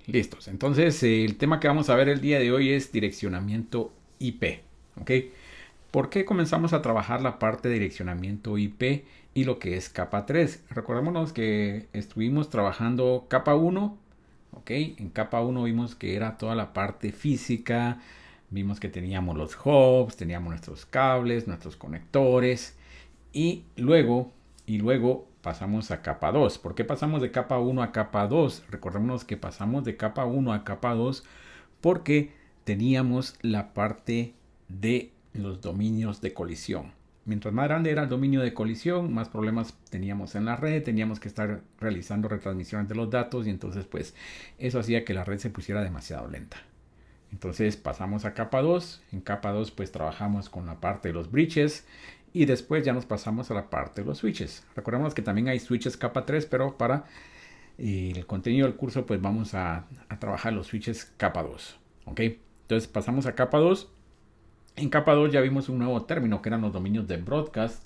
Listos. Entonces, el tema que vamos a ver el día de hoy es direccionamiento IP. ¿Ok? ¿Por qué comenzamos a trabajar la parte de direccionamiento IP y lo que es capa 3? Recordémonos que estuvimos trabajando capa 1. ¿Ok? En capa 1 vimos que era toda la parte física. Vimos que teníamos los hubs, teníamos nuestros cables, nuestros conectores. Y luego pasamos a capa 2. ¿Por qué pasamos de capa 1 a capa 2? Recordémonos que pasamos de capa 1 a capa 2 porque teníamos la parte de los dominios de colisión. Mientras más grande era el dominio de colisión, más problemas teníamos en la red, teníamos que estar realizando retransmisiones de los datos y entonces pues eso hacía que la red se pusiera demasiado lenta. Entonces pasamos a capa 2. En capa 2 pues trabajamos con la parte de los bridges y después ya nos pasamos a la parte de los switches. Recordemos que también hay switches capa 3, pero para el contenido del curso pues vamos a trabajar los switches capa 2. ¿Ok? Entonces pasamos a capa 2. En capa 2 ya vimos un nuevo término que eran los dominios de broadcast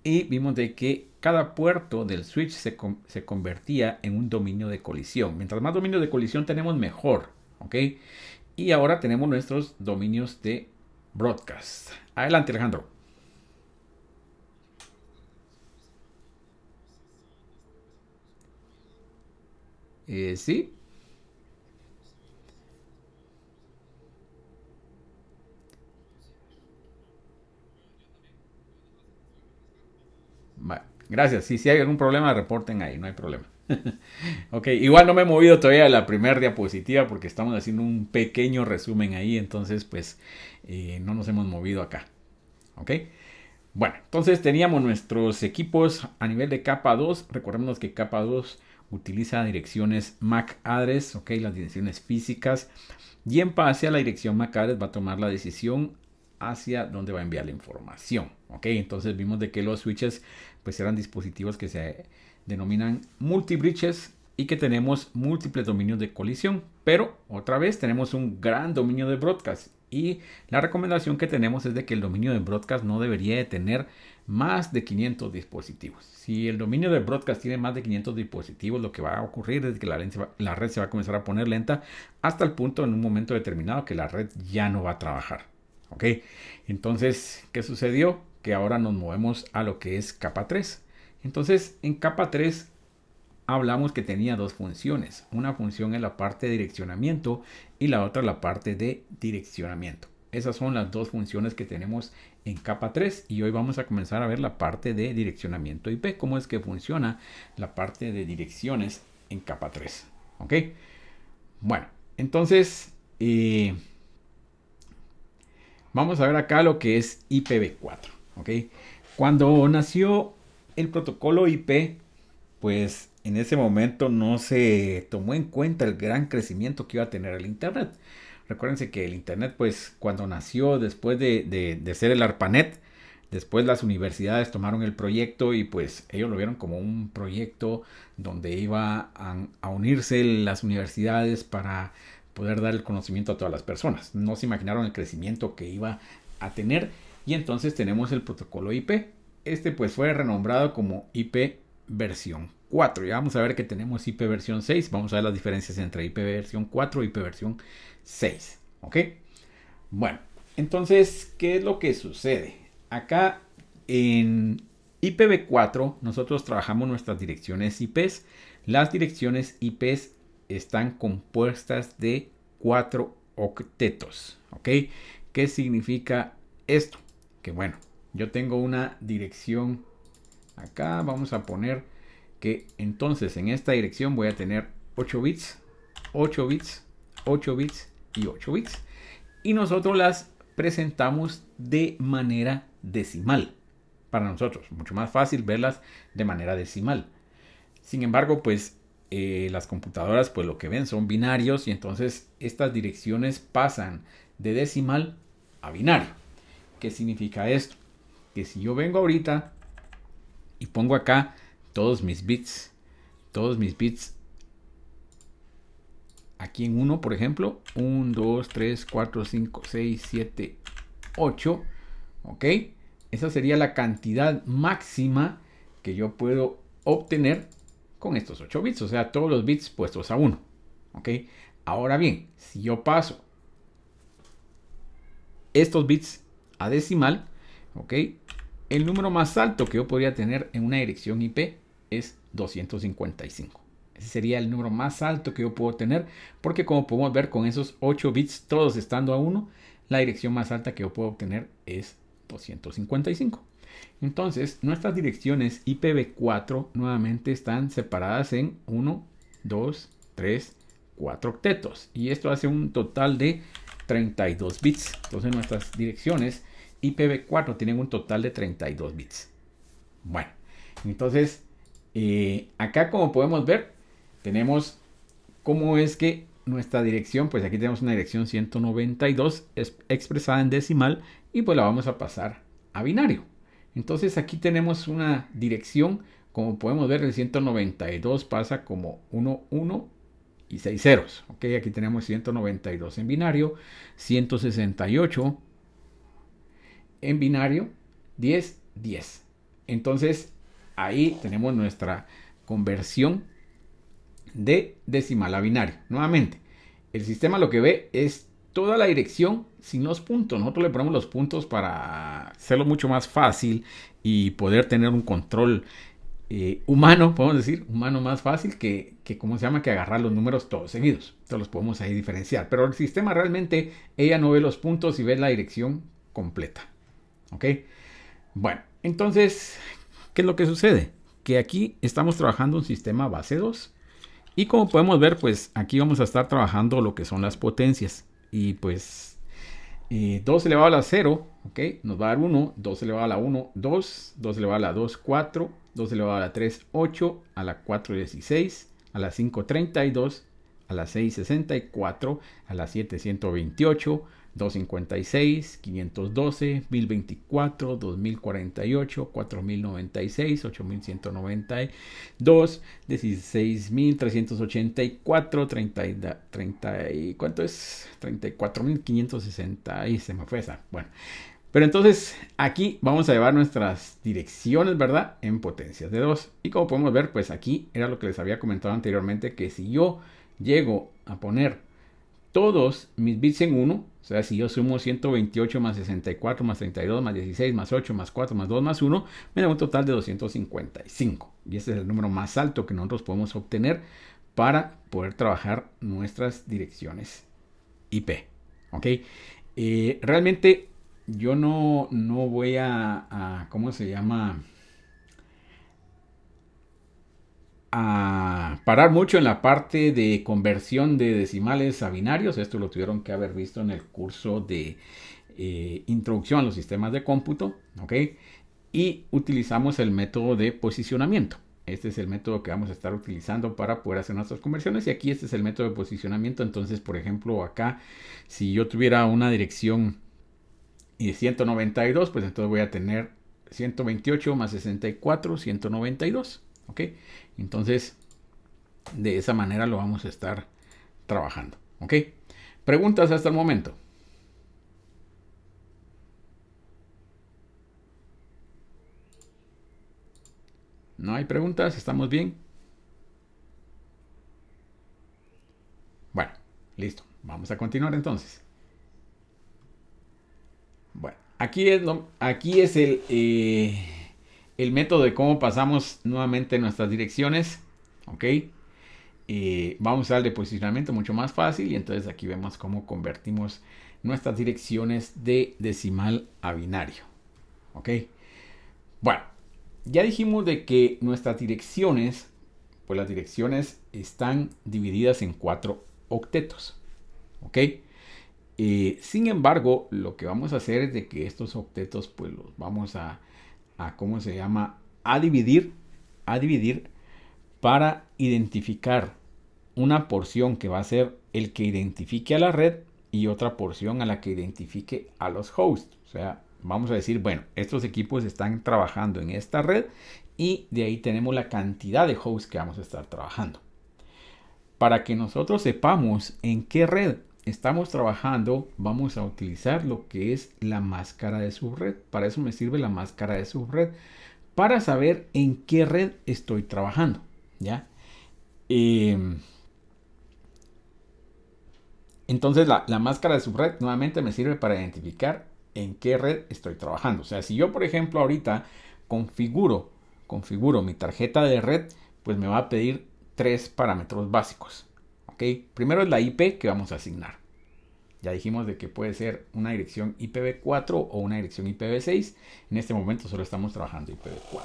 y vimos de que cada puerto del switch se convertía en un dominio de colisión. Mientras más dominios de colisión tenemos, mejor. ¿Ok? Y ahora tenemos nuestros dominios de broadcast. Adelante, Alejandro. Sí. Vale. Gracias. Si hay algún problema, reporten ahí, no hay problema. Ok, igual no me he movido todavía a la primera diapositiva porque estamos haciendo un pequeño resumen ahí, entonces pues no nos hemos movido acá. Ok, bueno, entonces teníamos nuestros equipos a nivel de capa 2. Recordemos que capa 2 utiliza direcciones MAC address, ok, las direcciones físicas. Y en base a la dirección MAC address va a tomar la decisión hacia dónde va a enviar la información. Ok, entonces vimos de que los switches pues eran dispositivos que se denominan multi-bridges y que tenemos múltiples dominios de colisión, pero otra vez tenemos un gran dominio de broadcast y la recomendación que tenemos es de que el dominio de broadcast no debería de tener más de 500 dispositivos. Si el dominio de broadcast tiene más de 500 dispositivos, lo que va a ocurrir es que la red se va a comenzar a poner lenta hasta el punto en un momento determinado que la red ya no va a trabajar. ¿Ok? Entonces, ¿qué sucedió? Que ahora nos movemos a lo que es capa 3. Entonces, en capa 3 hablamos que tenía dos funciones. Una función en la parte de direccionamiento y la otra la parte de direccionamiento. Esas son las dos funciones que tenemos en capa 3 y hoy vamos a comenzar a ver la parte de direccionamiento IP, cómo es que funciona la parte de direcciones en capa 3. ¿Ok? Bueno, entonces vamos a ver acá lo que es IPv4. ¿Ok? Cuando nació el protocolo IP, pues en ese momento no se tomó en cuenta el gran crecimiento que iba a tener el Internet. Recuérdense que el Internet, pues cuando nació después de ser el ARPANET, después las universidades tomaron el proyecto y pues ellos lo vieron como un proyecto donde iba a unirse las universidades para poder dar el conocimiento a todas las personas. No se imaginaron el crecimiento que iba a tener y entonces tenemos el protocolo IP. Este pues fue renombrado como IP versión 4. Ya vamos a ver que tenemos IP versión 6. Vamos a ver las diferencias entre IP versión 4 y IP versión 6. ¿Ok? Bueno, entonces, ¿qué es lo que sucede? Acá en IPv4 nosotros trabajamos nuestras direcciones IPs. Las direcciones IPs están compuestas de 4 octetos. ¿Ok? ¿Qué significa esto? Que bueno, yo tengo una dirección acá. Vamos a poner que entonces en esta dirección voy a tener 8 bits, 8 bits, 8 bits y 8 bits. Y nosotros las presentamos de manera decimal. Para nosotros, mucho más fácil verlas de manera decimal. Sin embargo, pues las computadoras pues lo que ven son binarios y entonces estas direcciones pasan de decimal a binario. ¿Qué significa esto? Que si yo vengo ahorita y pongo acá todos mis bits aquí en 1, por ejemplo, 1, 2, 3, 4, 5, 6, 7, 8, ¿ok? Esa sería la cantidad máxima que yo puedo obtener con estos 8 bits, o sea, todos los bits puestos a 1, ¿ok? Ahora bien, si yo paso estos bits a decimal, ¿ok? El número más alto que yo podría tener en una dirección IP es 255. Ese sería el número más alto que yo puedo tener, porque como podemos ver con esos 8 bits todos estando a 1, la dirección más alta que yo puedo obtener es 255. Entonces, nuestras direcciones IPv4 nuevamente están separadas en 1, 2, 3, 4 octetos. Y esto hace un total de 32 bits. Entonces, nuestras direcciones IPv4 tienen un total de 32 bits. Bueno, entonces, acá como podemos ver, tenemos cómo es que nuestra dirección, pues aquí tenemos una dirección 192 expresada en decimal y pues la vamos a pasar a binario. Entonces aquí tenemos una dirección, como podemos ver, el 192 pasa como 1, 1 y 6 ceros. Ok, aquí tenemos 192 en binario, 168 en binario, 10, 10. Entonces ahí tenemos nuestra conversión de decimal a binario. Nuevamente, el sistema lo que ve es toda la dirección sin los puntos. Nosotros le ponemos los puntos para hacerlo mucho más fácil y poder tener un control humano, podemos decir, humano más fácil ¿cómo se llama? Que agarrar los números todos seguidos. Entonces los podemos ahí diferenciar. Pero el sistema realmente, ella no ve los puntos y ve la dirección completa. ¿Ok? Bueno, entonces, ¿qué es lo que sucede? Que aquí estamos trabajando un sistema base 2. Y como podemos ver, pues aquí vamos a estar trabajando lo que son las potencias. Y pues 2 elevado a la 0, ¿ok? Nos va a dar 1, 2 elevado a la 1, 2, 2 elevado a la 2, 4, 2 elevado a la 3, 8, a la 4, 16, a la 5, 32, a la 6, 64, a la 7, 128, 256, 512, 1024, 2048, 4096, 8192, 16384, 30, ¿cuánto es? 34560. Ahí se me fue esa. Bueno, pero entonces aquí vamos a llevar nuestras direcciones, ¿verdad? En potencias de 2. Y como podemos ver, pues aquí era lo que les había comentado anteriormente, que si yo llego a poner todos mis bits en 1, o sea, si yo sumo 128 más 64 más 32 más 16 más 8 más 4 más 2 más 1, me da un total de 255. Y ese es el número más alto que nosotros podemos obtener para poder trabajar nuestras direcciones IP. ¿Ok? Realmente yo no voy ¿cómo se llama? A parar mucho en la parte de conversión de decimales a binarios. Esto lo tuvieron que haber visto en el curso de introducción a los sistemas de cómputo. ¿Ok? Y utilizamos el método de posicionamiento. Este es el método que vamos a estar utilizando para poder hacer nuestras conversiones. Y aquí este es el método de posicionamiento. Entonces, por ejemplo, acá, si yo tuviera una dirección 192, pues entonces voy a tener 128 más 64, 192. ¿Ok? Entonces, de esa manera lo vamos a estar trabajando. ¿Ok? ¿Preguntas hasta el momento? ¿No hay preguntas? ¿Estamos bien? Bueno, listo. Vamos a continuar entonces. Bueno, aquí es el método de cómo pasamos nuevamente nuestras direcciones. ¿Ok? Vamos a dar de posicionamiento mucho más fácil y entonces aquí vemos cómo convertimos nuestras direcciones de decimal a binario. ¿Ok? Bueno, ya dijimos de que nuestras direcciones, pues las direcciones están divididas en 4 octetos. ¿Ok? Sin embargo, lo que vamos a hacer es de que estos octetos pues los vamos ¿cómo se llama? A dividir para identificar una porción que va a ser el que identifique a la red y otra porción a la que identifique a los hosts. O sea, vamos a decir, bueno, estos equipos están trabajando en esta red y de ahí tenemos la cantidad de hosts que vamos a estar trabajando. Para que nosotros sepamos en qué red estamos trabajando, vamos a utilizar lo que es la máscara de subred. Para eso me sirve la máscara de subred, para saber en qué red estoy trabajando. ¿Ya? Entonces la máscara de subred nuevamente me sirve para identificar en qué red estoy trabajando. O sea, si yo por ejemplo ahorita configuro mi tarjeta de red, pues me va a pedir tres parámetros básicos. ¿Ok? Primero es la IP que vamos a asignar. Ya dijimos de que puede ser una dirección IPv4 o una dirección IPv6. En este momento solo estamos trabajando IPv4.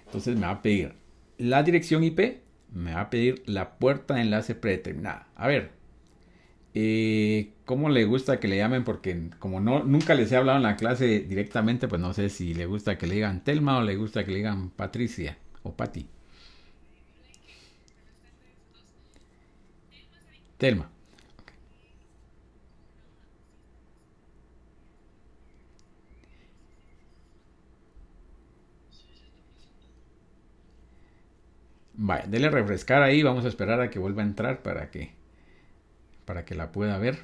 Entonces me va a pedir la dirección IP, me va a pedir la puerta de enlace predeterminada. A ver, ¿cómo le gusta que le llamen? Porque como nunca les he hablado en la clase directamente, pues no sé si le gusta que le digan Telma o le gusta que le digan Patricia o Patti. Telma. Vaya, dele refrescar ahí. Vamos a esperar a que vuelva a entrar para que la pueda ver.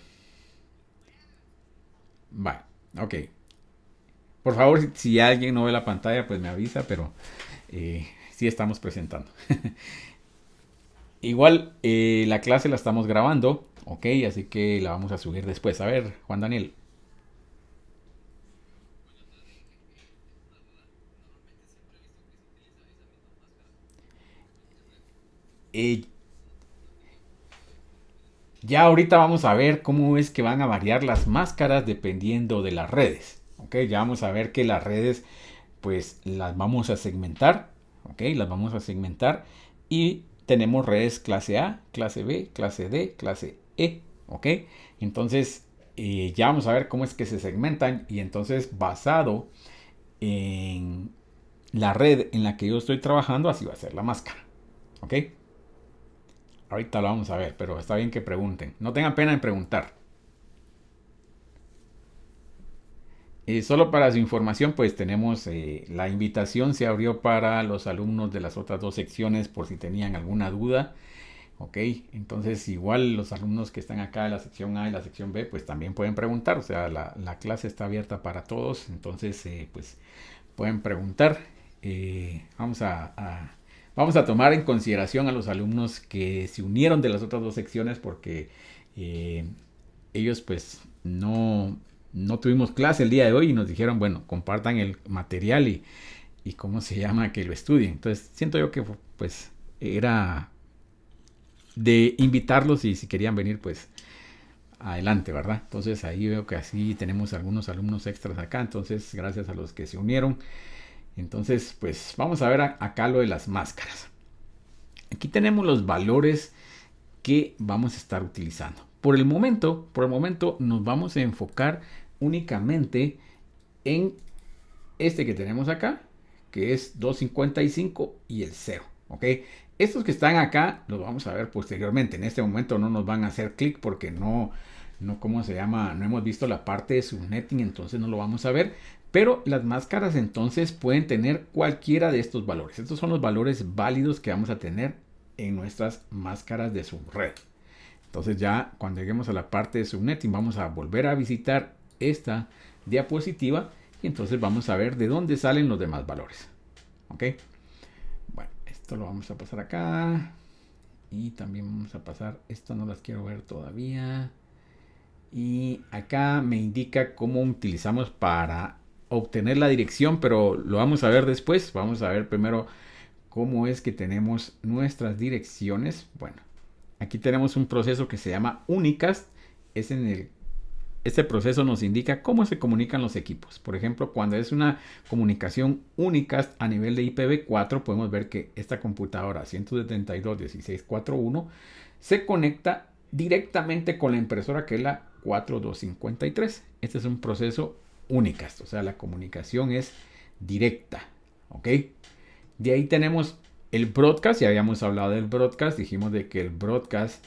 Vaya, ok. Por favor, si alguien no ve la pantalla, pues me avisa, pero sí estamos presentando. Igual la clase la estamos grabando, ok, así que la vamos a subir después. A ver, Juan Daniel. Eh, ya ahorita vamos a ver cómo es que van a variar las máscaras dependiendo de las redes. Ok, ya vamos a ver que las redes pues las vamos a segmentar. Ok, las vamos a segmentar. Y tenemos redes clase A, clase B, clase D, clase E. Ok, entonces ya vamos a ver cómo es que se segmentan. Y entonces basado en la red en la que yo estoy trabajando, así va a ser la máscara. Ok, ahorita lo vamos a ver, pero está bien que pregunten. No tengan pena en preguntar. Solo para su información, pues tenemos la invitación se abrió para los alumnos de las otras dos secciones por si tenían alguna duda. Ok, entonces igual los alumnos que están acá de la sección A y la sección B, pues también pueden preguntar. O sea, la clase está abierta para todos, entonces pues pueden preguntar. Vamos a tomar en consideración a los alumnos que se unieron de las otras dos secciones porque eh, ellos pues no tuvimos clase el día de hoy y nos dijeron, bueno, compartan el material y cómo se llama que lo estudien. Entonces siento yo que pues era de invitarlos y si querían venir pues adelante, ¿verdad? Entonces ahí veo que así tenemos algunos alumnos extras acá, entonces gracias a los que se unieron. Entonces pues vamos a ver acá lo de las máscaras. Aquí tenemos los valores que vamos a estar utilizando. Por el momento nos vamos a enfocar únicamente en este que tenemos acá, que es 255 y el 0. ¿Ok? Estos que están acá los vamos a ver posteriormente. En este momento no nos van a hacer clic porque ¿cómo se llama? No hemos visto la parte de subnetting, entonces no lo vamos a ver. Pero las máscaras entonces pueden tener cualquiera de estos valores. Estos son los valores válidos que vamos a tener en nuestras máscaras de subred. Entonces ya cuando lleguemos a la parte de subnetting vamos a volver a visitar esta diapositiva y entonces vamos a ver de dónde salen los demás valores. ¿Ok? Bueno, esto lo vamos a pasar acá. Y también vamos a pasar, esto no las quiero ver todavía. Y acá me indica cómo utilizamos para obtener la dirección, pero lo vamos a ver después. Vamos a ver primero cómo es que tenemos nuestras direcciones. Bueno, aquí tenemos un proceso que se llama Unicast. Este proceso nos indica cómo se comunican los equipos. Por ejemplo, cuando es una comunicación Unicast a nivel de IPv4, podemos ver que esta computadora 172.16.4.1 se conecta directamente con la impresora que es la 4253. Este es un proceso Unicast, o sea, la comunicación es directa. ¿Ok? De ahí tenemos el broadcast, ya habíamos hablado del broadcast, dijimos de que el broadcast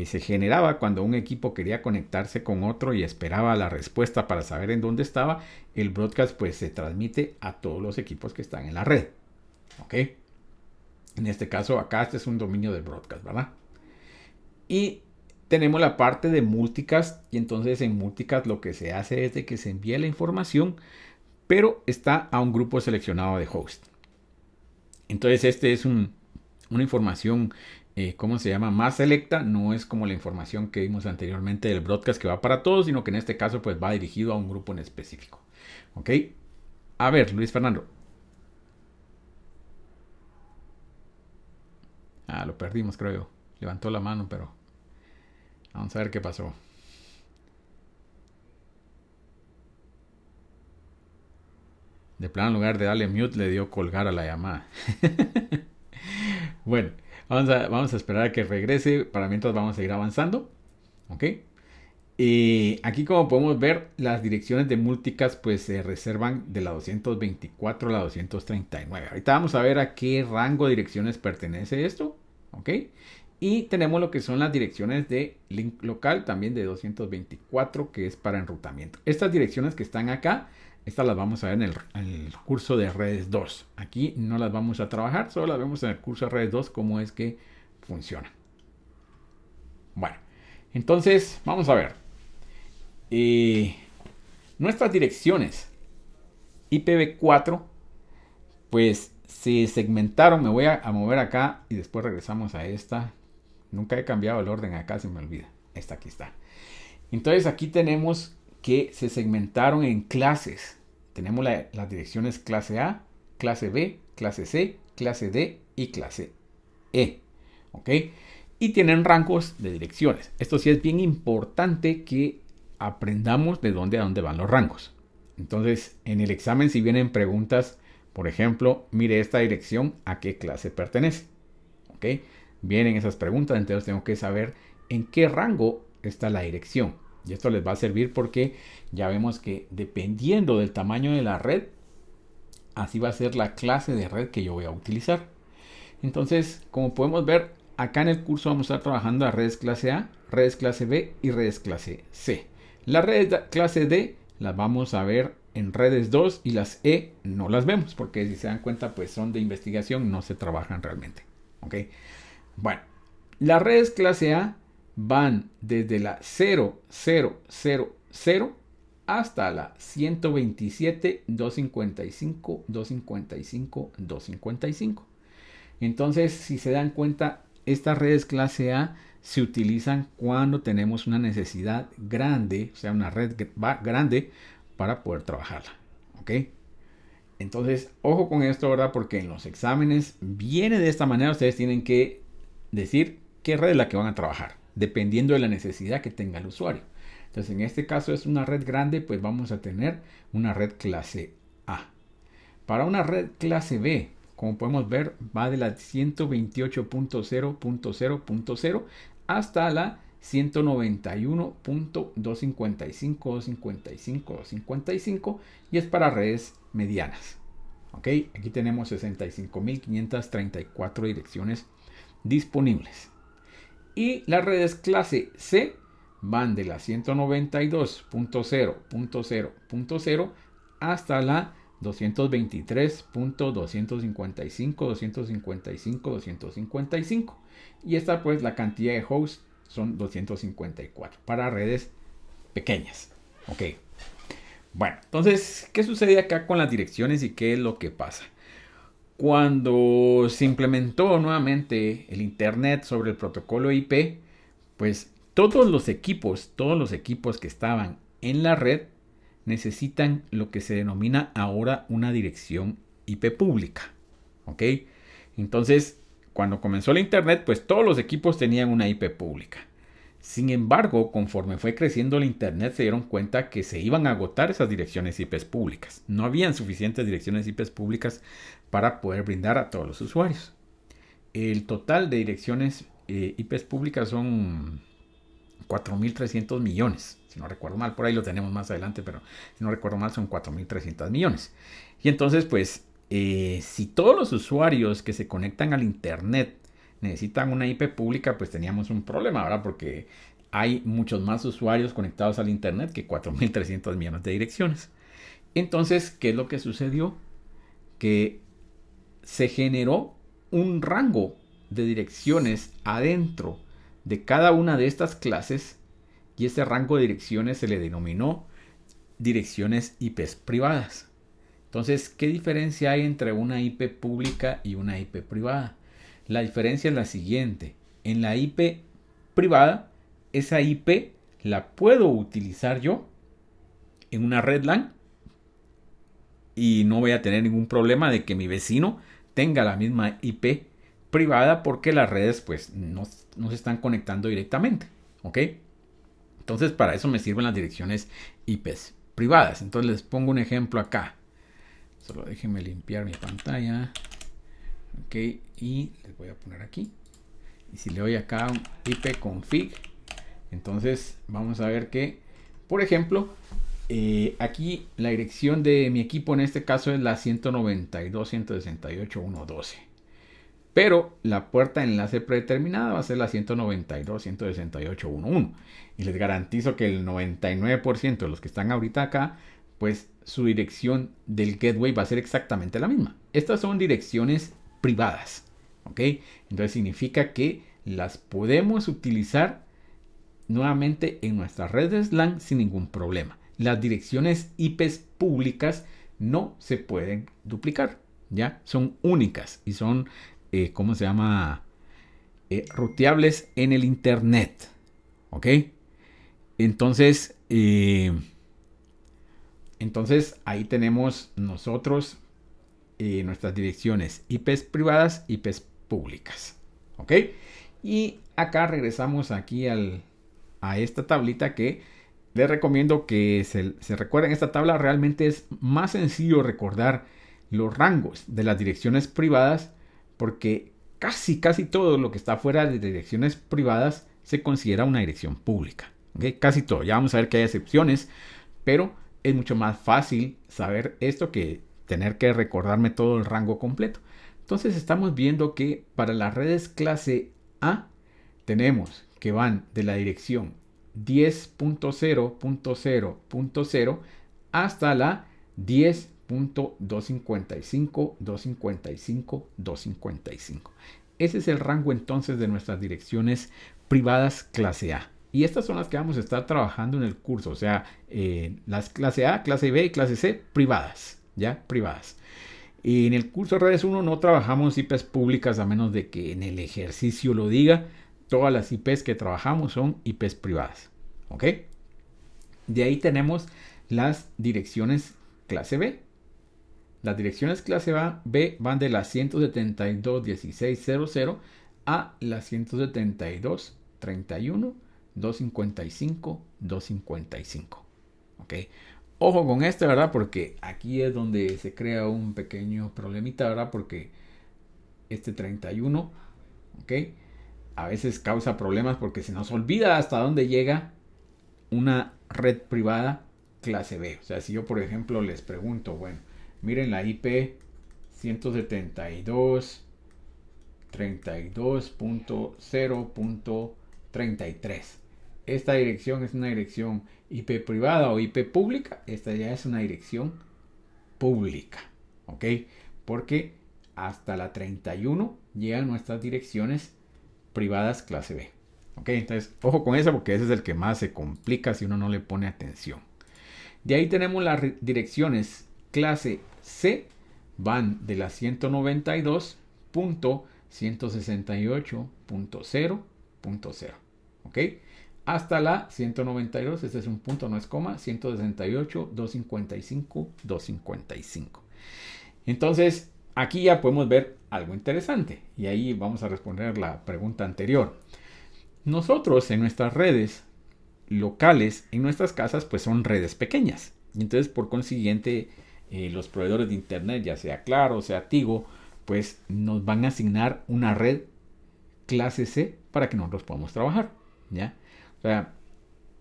se generaba cuando un equipo quería conectarse con otro y esperaba la respuesta para saber en dónde estaba. El broadcast pues se transmite a todos los equipos que están en la red. ¿Ok? En este caso acá este es un dominio del broadcast, ¿verdad? Y tenemos la parte de multicast y entonces en multicast lo que se hace es de que se envía la información pero está a un grupo seleccionado de host. Entonces este es un una información, ¿cómo se llama? Más selecta. No es como la información que vimos anteriormente del broadcast que va para todos, sino que en este caso pues va dirigido a un grupo en específico. ¿Ok? A ver, Luis Fernando. Ah, lo perdimos, creo yo. Levantó la mano, pero vamos a ver qué pasó. De plano, en lugar de darle mute, le dio colgar a la llamada. Bueno, vamos a esperar a que regrese. Para mientras vamos a ir avanzando. ¿Ok? Aquí como podemos ver, las direcciones de multicast pues se reservan de la 224 a la 239. Ahorita vamos a ver a qué rango de direcciones pertenece esto. ¿Ok? Y tenemos lo que son las direcciones de link local, también de 224, que es para enrutamiento. Estas direcciones que están acá, estas las vamos a ver en el curso de redes 2. Aquí no las vamos a trabajar, solo las vemos en el curso de redes 2, cómo es que funciona. Bueno, entonces vamos a ver. Nuestras direcciones IPv4 pues se segmentaron. Me voy a mover acá y después regresamos a esta. Nunca he cambiado el orden acá, se me olvida. Esta aquí está. Entonces aquí tenemos que se segmentaron en clases. Tenemos las direcciones clase A, clase B, clase C, clase D y clase E. ¿Ok? Y tienen rangos de direcciones. Esto sí es bien importante que aprendamos de dónde a dónde van los rangos. Entonces, en el examen si vienen preguntas, por ejemplo, mire esta dirección, ¿a qué clase pertenece? ¿Ok? Vienen esas preguntas, entonces tengo que saber en qué rango está la dirección. Y esto les va a servir porque ya vemos que dependiendo del tamaño de la red, así va a ser la clase de red que yo voy a utilizar. Entonces, como podemos ver, acá en el curso vamos a estar trabajando a redes clase A, redes clase B y redes clase C. Las redes clase D las vamos a ver en redes 2 y las E no las vemos porque si se dan cuenta pues son de investigación, no se trabajan realmente. ¿Ok? Bueno, las redes clase A van desde la 0000 hasta la 127, 255, 255, 255. Entonces, si se dan cuenta, estas redes clase A se utilizan cuando tenemos una necesidad grande, o sea, una red grande para poder trabajarla. ¿Ok? Entonces, ojo con esto, ¿verdad? Porque en los exámenes viene de esta manera. Ustedes tienen que decir qué red es la que van a trabajar, dependiendo de la necesidad que tenga el usuario. Entonces, en este caso es una red grande, pues vamos a tener una red clase A. Para una red clase B, como podemos ver, va de la 128.0.0.0 hasta la 191.255.255.255 y es para redes medianas. ¿Ok? Aquí tenemos 65.534 direcciones disponibles. Y las redes clase C van de la 192.0.0.0 hasta la 223.255.255.255. Y esta pues la cantidad de hosts son 254 para redes pequeñas. Ok. Bueno, entonces, ¿qué sucede acá con las direcciones y qué es lo que pasa? Cuando se implementó nuevamente el Internet sobre el protocolo IP, pues todos los equipos que estaban en la red necesitan lo que se denomina ahora una dirección IP pública. ¿Ok? Entonces, cuando comenzó el Internet, pues todos los equipos tenían una IP pública. Sin embargo, conforme fue creciendo el Internet, se dieron cuenta que se iban a agotar esas direcciones IP públicas. No habían suficientes direcciones IP públicas para poder brindar a todos los usuarios. El total de direcciones IP públicas son 4.300 millones. Si no recuerdo mal, por ahí lo tenemos más adelante, pero si no recuerdo mal son 4.300 millones. Y entonces, pues, si todos los usuarios que se conectan al Internet necesitan una IP pública, pues teníamos un problema, ¿verdad? Porque hay muchos más usuarios conectados al Internet que 4.300 millones de direcciones. Entonces, ¿qué es lo que sucedió? Que se generó un rango de direcciones adentro de cada una de estas clases y ese rango de direcciones se le denominó direcciones IP privadas. Entonces, ¿qué diferencia hay entre una IP pública y una IP privada? La diferencia es la siguiente. En la IP privada, esa IP la puedo utilizar yo en una red LAN y no voy a tener ningún problema de que mi vecino tenga la misma IP privada porque las redes pues no se están conectando directamente. ¿Ok? Entonces para eso me sirven las direcciones IPs privadas. Entonces les pongo un ejemplo acá. Solo déjenme limpiar mi pantalla. Ok, y les voy a poner aquí. Y si le doy acá un ipconfig, entonces vamos a ver que, por ejemplo, aquí la dirección de mi equipo en este caso es la 192.168.1.12. Pero la puerta de enlace predeterminada va a ser la 192.168.1.1. Y les garantizo que el 99% de los que están ahorita acá, pues su dirección del gateway va a ser exactamente la misma. Estas son direcciones privadas. ¿Ok? Entonces significa que las podemos utilizar nuevamente en nuestras redes LAN sin ningún problema. Las direcciones IPs públicas no se pueden duplicar. ¿Ya? Son únicas y son ¿cómo se llama? Ruteables en el internet. ¿Ok? Entonces, ahí tenemos nosotros nuestras direcciones IPs privadas, IPs públicas. ¿Ok? Y acá regresamos aquí a esta tablita que les recomiendo que se recuerden. Esta tabla realmente es más sencillo recordar los rangos de las direcciones privadas porque casi todo lo que está fuera de direcciones privadas se considera una dirección pública. ¿Okay? Casi todo. Ya vamos a ver que hay excepciones, pero es mucho más fácil saber esto que tener que recordarme todo el rango completo. Entonces estamos viendo que para las redes clase A tenemos que van de la dirección 10.0.0.0 hasta la 10.255.255.255. Ese es el rango entonces de nuestras direcciones privadas clase A. Y estas son las que vamos a estar trabajando en el curso. O sea, las clase A, clase B y clase C privadas. ¿Ya? Privadas. Y en el curso redes 1 no trabajamos IPs públicas a menos de que en el ejercicio lo diga. Todas las IPs que trabajamos son IPs privadas. ¿Ok? De ahí tenemos las direcciones clase B. Las direcciones clase B van de la 172.16.00 a la 172.31.255.255. ¿Ok? Ojo con esto, ¿verdad? Porque aquí es donde se crea un pequeño problemita, ¿verdad? Porque este 31, ¿ok? A veces causa problemas porque se nos olvida hasta dónde llega una red privada clase B. O sea, si yo por ejemplo les pregunto, bueno, miren la IP 172.32.0.33. Esta dirección es una dirección IP privada o IP pública. Esta ya es una dirección pública. ¿Ok? Porque hasta la 31 llegan nuestras direcciones privadas clase B. ¿Ok? Entonces, ojo con eso porque ese es el que más se complica si uno no le pone atención. De ahí tenemos las direcciones clase C. Van de la 192.168.0.0. ¿Ok? Hasta la 192, este es un punto, no es coma, 168.255.255. Entonces, aquí ya podemos ver algo interesante. Y ahí vamos a responder la pregunta anterior. Nosotros en nuestras redes locales, en nuestras casas, pues son redes pequeñas. Y entonces, por consiguiente, los proveedores de internet, ya sea Claro, sea Tigo, pues nos van a asignar una red clase C para que nosotros podamos trabajar. ¿Ya? O sea,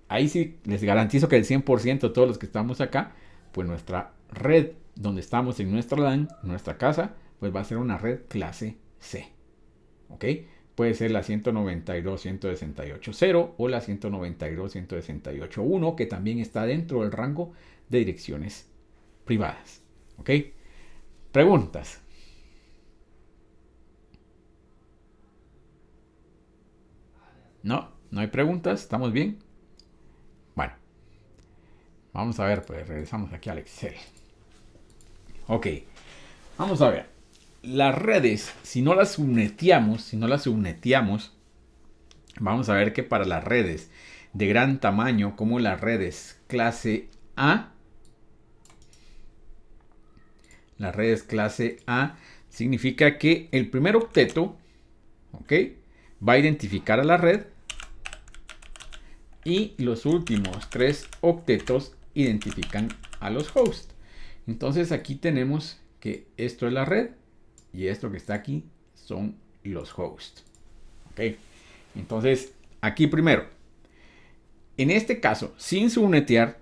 ahí sí les garantizo que el 100% de todos los que estamos acá, pues nuestra red donde estamos en nuestra LAN, nuestra casa, pues va a ser una red clase C. ¿Ok? Puede ser la 192.168.0 o la 192.168.1, que también está dentro del rango de direcciones privadas. ¿Ok? Preguntas. No hay preguntas. ¿Estamos bien? Bueno. Vamos a ver, pues regresamos aquí al Excel. Ok. Vamos a ver. las redes, si no las subneteamos, vamos a ver que para las redes de gran tamaño, como las redes clase A, significa que el primer octeto, ¿ok?, va a identificar a la red y los últimos 3 octetos identifican a los hosts. Entonces aquí tenemos que esto es la red y esto que está aquí son los hosts. ¿Ok? Entonces aquí primero, en este caso, sin subnetear,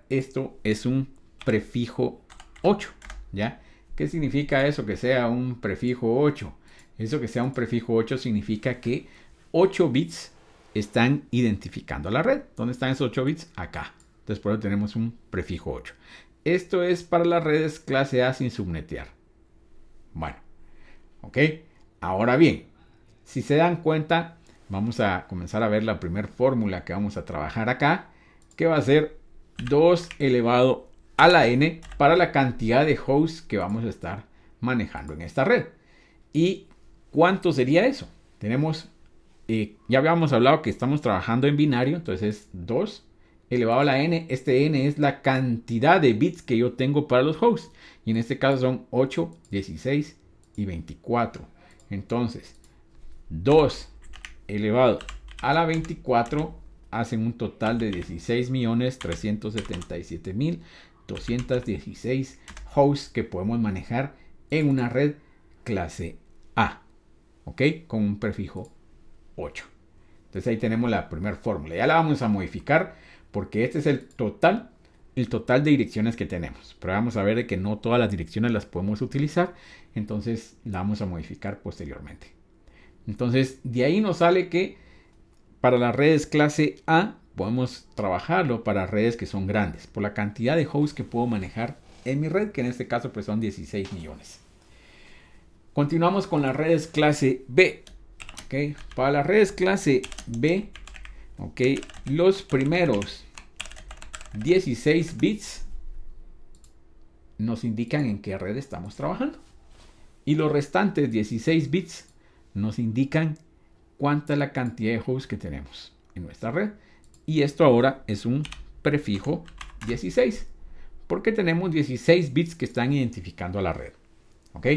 esto es un prefijo 8. ¿Ya? ¿Qué significa eso que sea un prefijo 8? Eso que sea un prefijo 8 significa que 8 bits están identificando a la red. ¿Dónde están esos 8 bits? Acá. Entonces por eso tenemos un prefijo 8. Esto es para las redes clase A sin subnetear. Bueno, ok. Ahora bien, si se dan cuenta, vamos a comenzar a ver la primera fórmula que vamos a trabajar acá, que va a ser 2 elevado a la n para la cantidad de hosts que vamos a estar manejando en esta red. ¿Y cuánto sería eso? Tenemos, ya habíamos hablado que estamos trabajando en binario, entonces es 2 elevado a la n. Este n es la cantidad de bits que yo tengo para los hosts. Y en este caso son 8, 16 y 24. Entonces, 2 elevado a la 24 hacen un total de 16.377.216 hosts que podemos manejar en una red clase A. ¿Ok? Con un prefijo 8. Entonces ahí tenemos la primera fórmula. Ya la vamos a modificar porque este es el total de direcciones que tenemos. Pero vamos a ver de que no todas las direcciones las podemos utilizar. Entonces la vamos a modificar posteriormente. Entonces de ahí nos sale que para las redes clase A podemos trabajarlo para redes que son grandes. Por la cantidad de hosts que puedo manejar en mi red, que en este caso pues son 16 millones. Continuamos con las redes clase B. ¿Okay? Para las redes clase B, ¿okay?, los primeros 16 bits nos indican en qué red estamos trabajando. Y los restantes 16 bits nos indican cuánta es la cantidad de hosts que tenemos en nuestra red. Y esto ahora es un prefijo 16. Porque tenemos 16 bits que están identificando a la red. ¿Ok?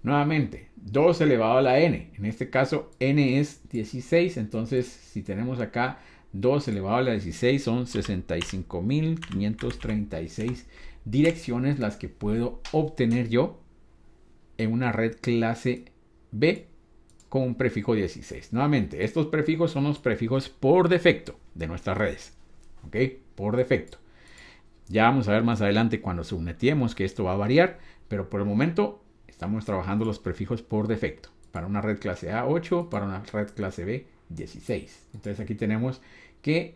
Nuevamente, 2 elevado a la n. En este caso, n es 16. Entonces, si tenemos acá 2 elevado a la 16 son 65.536 direcciones las que puedo obtener yo en una red clase B con un prefijo 16. Nuevamente, estos prefijos son los prefijos por defecto de nuestras redes. ¿Ok? Por defecto. Ya vamos a ver más adelante cuando subnetiemos que esto va a variar, pero por el momento estamos trabajando los prefijos por defecto. Para una red clase A 8, para una red clase B 16. Entonces aquí tenemos que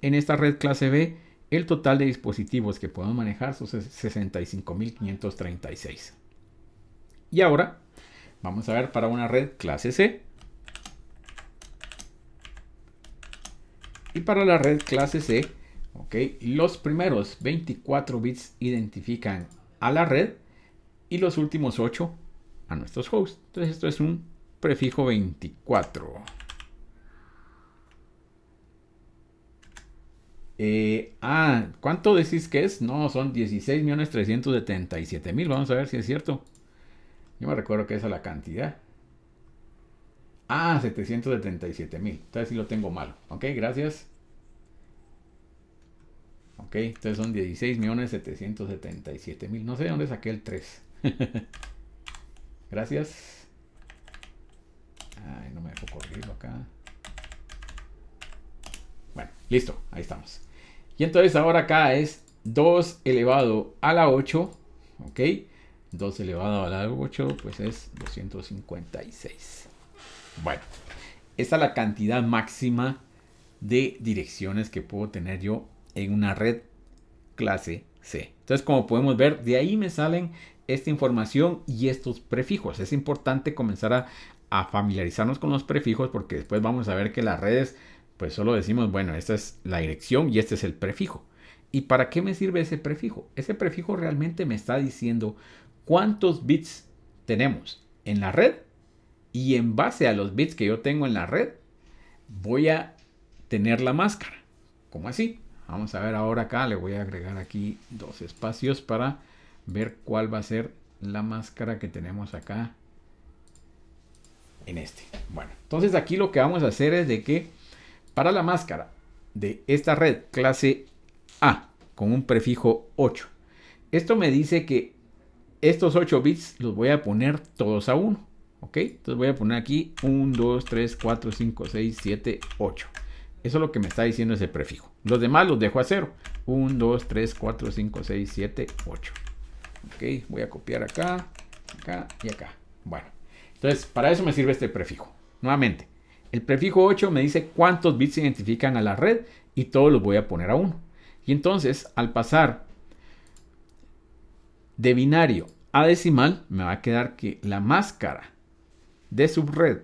en esta red clase B el total de dispositivos que podemos manejar son 65.536. Y ahora vamos a ver para una red clase C. Y para la red clase C, ¿okay?, los primeros 24 bits identifican a la red y los últimos 8 a nuestros hosts. Entonces esto es un prefijo 24. ¿Cuánto decís que es? No, son 16.377.000. Vamos a ver si es cierto. Yo me recuerdo que esa es la cantidad. 777.000. Entonces sí lo tengo mal. Ok, gracias. Ok, entonces son 16.777.000. No sé de dónde saqué el 3. Gracias. No me dejo corregirlo acá. Bueno, listo. Ahí estamos. Y entonces ahora acá es 2 elevado a la 8. Ok. 2 elevado a la 8 pues es 256. Bueno, esta es la cantidad máxima de direcciones que puedo tener yo en una red clase C. Entonces, como podemos ver, de ahí me salen esta información y estos prefijos. Es importante comenzar a familiarizarnos con los prefijos porque después vamos a ver que las redes, pues solo decimos, bueno, esta es la dirección y este es el prefijo. ¿Y para qué me sirve ese prefijo? Ese prefijo realmente me está diciendo cuántos bits tenemos en la red y en base a los bits que yo tengo en la red, voy a tener la máscara. ¿Cómo así? Vamos a ver ahora acá, le voy a agregar aquí 2 espacios para ver cuál va a ser la máscara que tenemos acá en este. Bueno, entonces aquí lo que vamos a hacer es de que para la máscara de esta red clase A con un prefijo 8, esto me dice que estos 8 bits los voy a poner todos a 1. ¿Ok? Entonces voy a poner aquí 1, 2, 3, 4, 5, 6, 7, 8. Eso es lo que me está diciendo ese prefijo. Los demás los dejo a 0. 1, 2, 3, 4, 5, 6, 7, 8. Ok, voy a copiar acá, acá y acá. Bueno, entonces para eso me sirve este prefijo. Nuevamente, el prefijo 8 me dice cuántos bits se identifican a la red y todos los voy a poner a 1. Y entonces, al pasar de binario a decimal, me va a quedar que la máscara de subred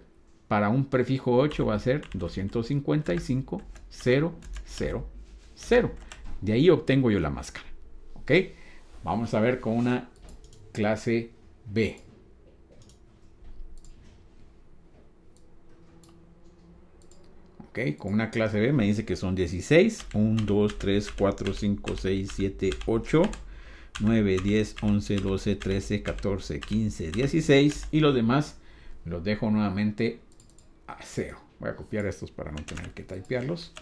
para un prefijo 8 va a ser 255.000. De ahí obtengo yo la máscara. ¿Ok? Vamos a ver con una clase B. Ok, con una clase B me dice que son 16. 1, 2, 3, 4, 5, 6, 7, 8, 9, 10, 11, 12, 13, 14, 15, 16. Y los demás los dejo nuevamente a 0. Voy a copiar estos para no tener que typearlos.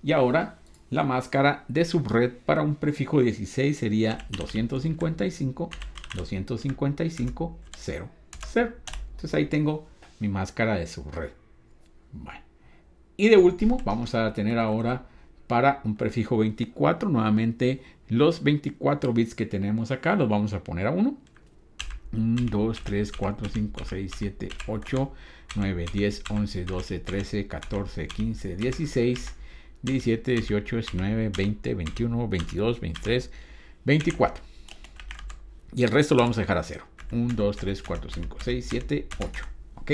Y ahora la máscara de subred para un prefijo 16 sería 255.000. Entonces ahí tengo mi máscara de subred. Bueno. Y de último vamos a tener ahora para un prefijo 24. Nuevamente los 24 bits que tenemos acá los vamos a poner a 1. 1, 2, 3, 4, 5, 6, 7, 8, 9, 10, 11, 12, 13, 14, 15, 16, 17, 18, 19, 20, 21, 22, 23, 24. Y el resto lo vamos a dejar a 0. 1, 2, 3, 4, 5, 6, 7, 8. ¿Ok?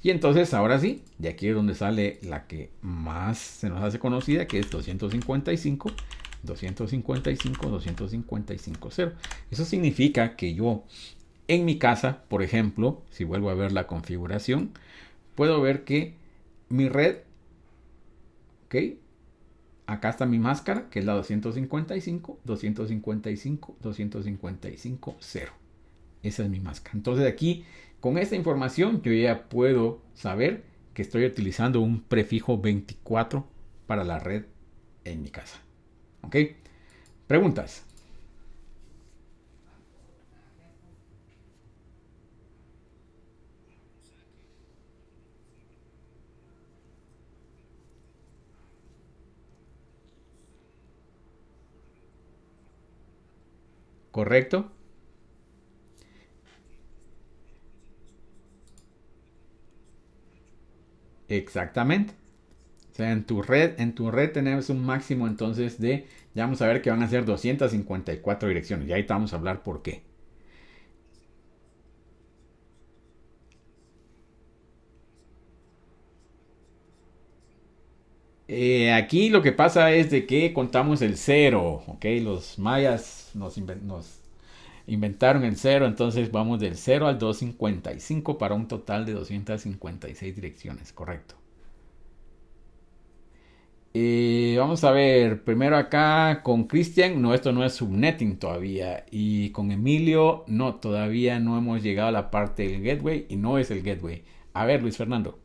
Y entonces ahora sí, de aquí es donde sale la que más se nos hace conocida, que es 255, 255, 255, 0. Eso significa que yo en mi casa, por ejemplo, si vuelvo a ver la configuración, puedo ver que mi red, ¿ok? Acá está mi máscara, que es la 255, 255, 255, 0. Esa es mi máscara. Entonces aquí, con esta información, yo ya puedo saber que estoy utilizando un prefijo 24 para la red en mi casa. ¿Ok? Preguntas. ¿Correcto? Exactamente. O sea, en tu red tenemos un máximo entonces de, ya vamos a ver que van a ser 254 direcciones. Y ahí te vamos a hablar por qué. Aquí lo que pasa es de que contamos el cero, ¿ok? Los mayas nos inventaron el cero, entonces vamos del 0 al 255 para un total de 256 direcciones, correcto. Vamos a ver, primero acá con Cristian, no, esto no es subnetting todavía. Y con Emilio, no, todavía no hemos llegado a la parte del gateway y no es el gateway. A ver, Luis Fernando.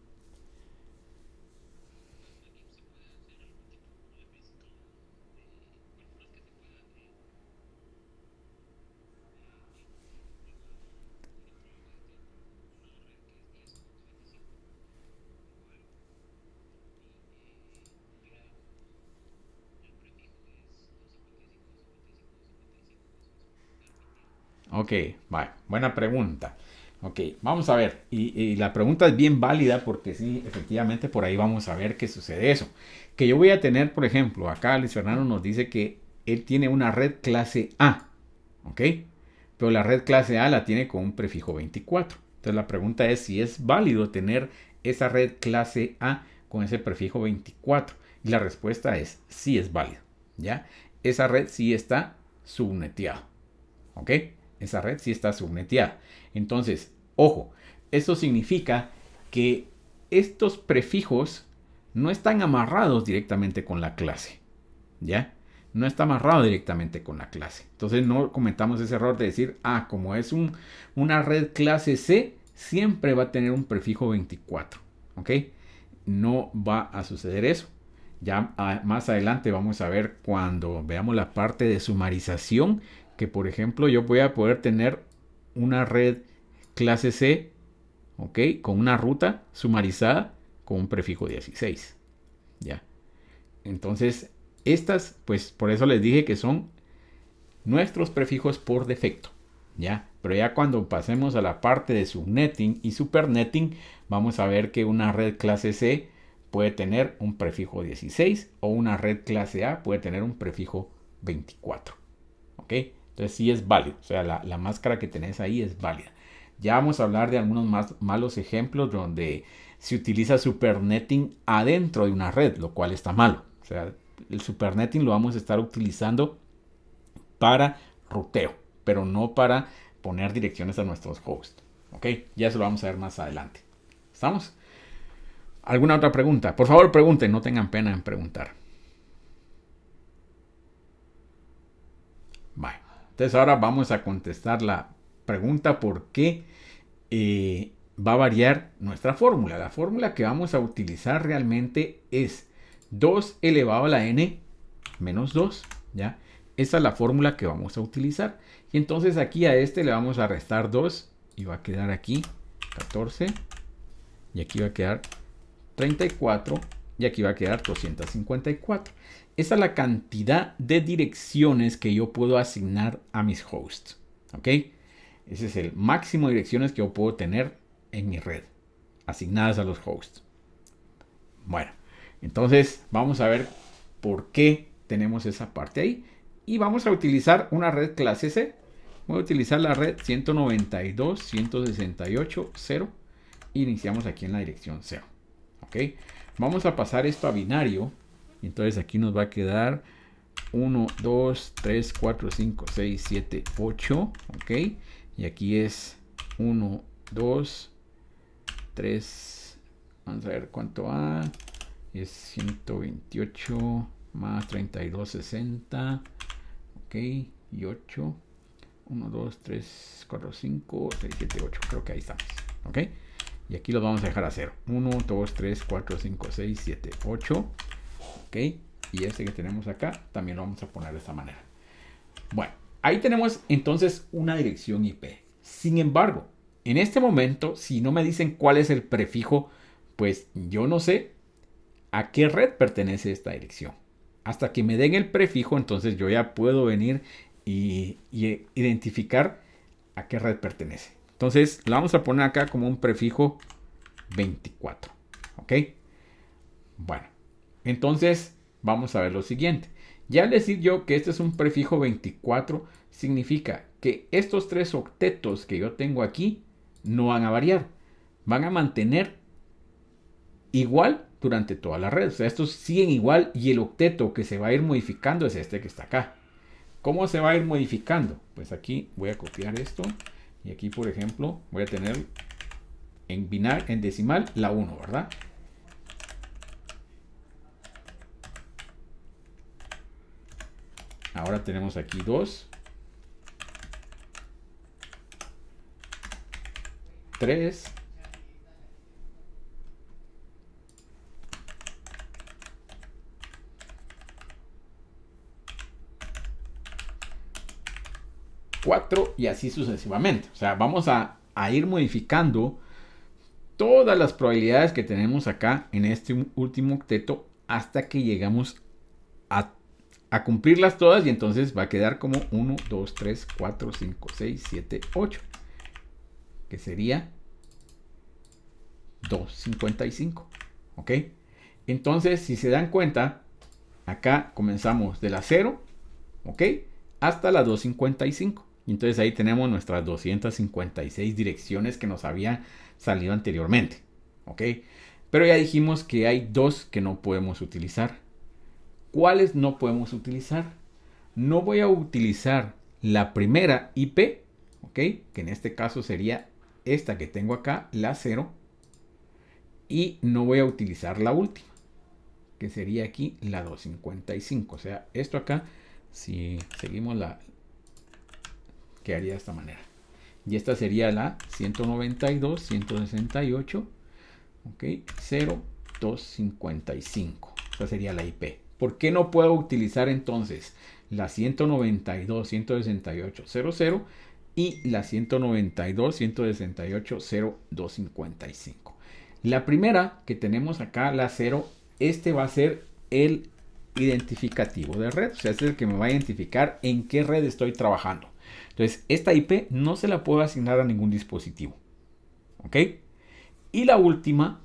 Ok, vale, buena pregunta. Ok, vamos a ver. Y la pregunta es bien válida porque sí, efectivamente por ahí vamos a ver qué sucede eso. Que yo voy a tener, por ejemplo, acá Luis Fernando nos dice que él tiene una red clase A. ¿Ok? Pero la red clase A la tiene con un prefijo 24. Entonces la pregunta es si es válido tener esa red clase A con ese prefijo 24. Y la respuesta es sí es válido. ¿Ya? Esa red sí está subneteada. ¿Ok? Esa red sí está subneteada. Entonces, Ojo, eso significa que estos prefijos no están amarrados directamente con la clase, ¿ya? No está amarrado directamente con la clase. Entonces no cometamos ese error de decir, como es una red clase C, siempre va a tener un prefijo 24, ¿ok? No va a suceder eso. Ya más adelante vamos a ver cuando veamos la parte de sumarización, que por ejemplo yo voy a poder tener una red clase C, ¿ok? Con una ruta sumarizada con un prefijo 16, ¿ya? Entonces, estas, pues por eso les dije que son nuestros prefijos por defecto, ¿ya? Pero ya cuando pasemos a la parte de subnetting y supernetting, vamos a ver que una red clase C puede tener un prefijo 16 o una red clase A puede tener un prefijo 24, ¿ok? Entonces sí es válido, o sea, la máscara que tenés ahí es válida. Ya vamos a hablar de algunos más malos ejemplos donde se utiliza supernetting adentro de una red, lo cual está malo. O sea, el supernetting lo vamos a estar utilizando para ruteo, pero no para poner direcciones a nuestros hosts. ¿Ok? Ya eso lo vamos a ver más adelante. ¿Estamos? ¿Alguna otra pregunta? Por favor, pregunten, no tengan pena en preguntar. Vale. Entonces ahora vamos a contestar la pregunta por qué va a variar nuestra fórmula. La fórmula que vamos a utilizar realmente es 2 elevado a la n menos 2, ¿ya? Esa es la fórmula que vamos a utilizar. Y entonces aquí a este le vamos a restar 2 y va a quedar aquí 14 y aquí va a quedar 34 y aquí va a quedar 254. Esa es la cantidad de direcciones que yo puedo asignar a mis hosts, ¿ok? Ese es el máximo de direcciones que yo puedo tener en mi red, asignadas a los hosts. Bueno, entonces vamos a ver por qué tenemos esa parte ahí. Y vamos a utilizar una red clase C. Voy a utilizar la red 192.168.0. Iniciamos aquí en la dirección 0. ¿Ok? Vamos a pasar esto a binario. Entonces aquí nos va a quedar 1, 2, 3, 4, 5, 6, 7, 8. ¿Ok? Y aquí es 1, 2, 3. Vamos a ver cuánto va. Es 128 más 3260. Ok. Y 8. 1, 2, 3, 4, 5, 6, 7, 8. Creo que ahí estamos. Ok. Y aquí los vamos a dejar a 0. 1, 2, 3, 4, 5, 6, 7, 8. Ok. Y este que tenemos acá también lo vamos a poner de esta manera. Bueno, ahí tenemos entonces una dirección IP. Sin embargo, en este momento, si no me dicen cuál es el prefijo, pues yo no sé a qué red pertenece esta dirección. Hasta que me den el prefijo, entonces yo ya puedo venir y identificar a qué red pertenece. Entonces, la vamos a poner acá como un prefijo 24. ¿Ok? Bueno, entonces vamos a ver lo siguiente. Ya al decir yo que este es un prefijo 24, significa que estos 3 octetos que yo tengo aquí no van a variar. Van a mantener igual durante toda la red. O sea, estos siguen igual y el octeto que se va a ir modificando es este que está acá. ¿Cómo se va a ir modificando? Pues aquí voy a copiar esto y aquí, por ejemplo, voy a tener en decimal la 1, ¿verdad? Ahora tenemos aquí 2, 3, 4 y así sucesivamente. O sea, vamos a ir modificando todas las probabilidades que tenemos acá en este último octeto hasta que llegamos a cumplirlas todas y entonces va a quedar como 1, 2, 3, 4, 5, 6, 7, 8, que sería 255. ¿Ok? Entonces, si se dan cuenta, acá comenzamos de la 0, ¿ok? Hasta la 255. Entonces ahí tenemos nuestras 256 direcciones que nos habían salido anteriormente, ¿ok? Pero ya dijimos que hay 2 que no podemos utilizar. ¿Cuáles no podemos utilizar? No voy a utilizar la primera IP, ¿ok? Que en este caso sería esta que tengo acá, la 0, y no voy a utilizar la última, que sería aquí la 255. O sea, esto acá, si seguimos quedaría de esta manera. Y esta sería la 192, 168, ok, 0255. Esta sería la IP. ¿Por qué no puedo utilizar entonces la 192, 168, 00 y la 192, 168, 0255? La primera que tenemos acá, la 0, este va a ser el identificativo de red. O sea, este es el que me va a identificar en qué red estoy trabajando. Entonces, esta IP no se la puedo asignar a ningún dispositivo. ¿Ok? Y la última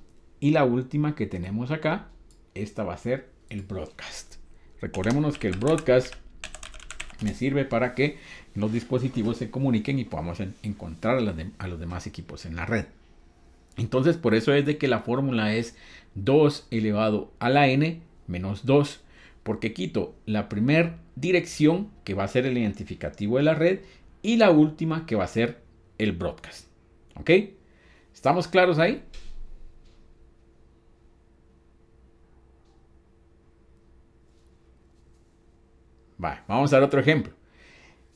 que tenemos acá, esta va a ser el broadcast. Recordémonos que el broadcast me sirve para que los dispositivos se comuniquen y podamos encontrar a los demás equipos en la red. Entonces, por eso es de que la fórmula es 2 elevado a la n menos 2, porque quito la primera dirección, que va a ser el identificativo de la red, y la última, que va a ser el broadcast. ¿Ok? ¿Estamos claros ahí? Vale, vamos a dar otro ejemplo.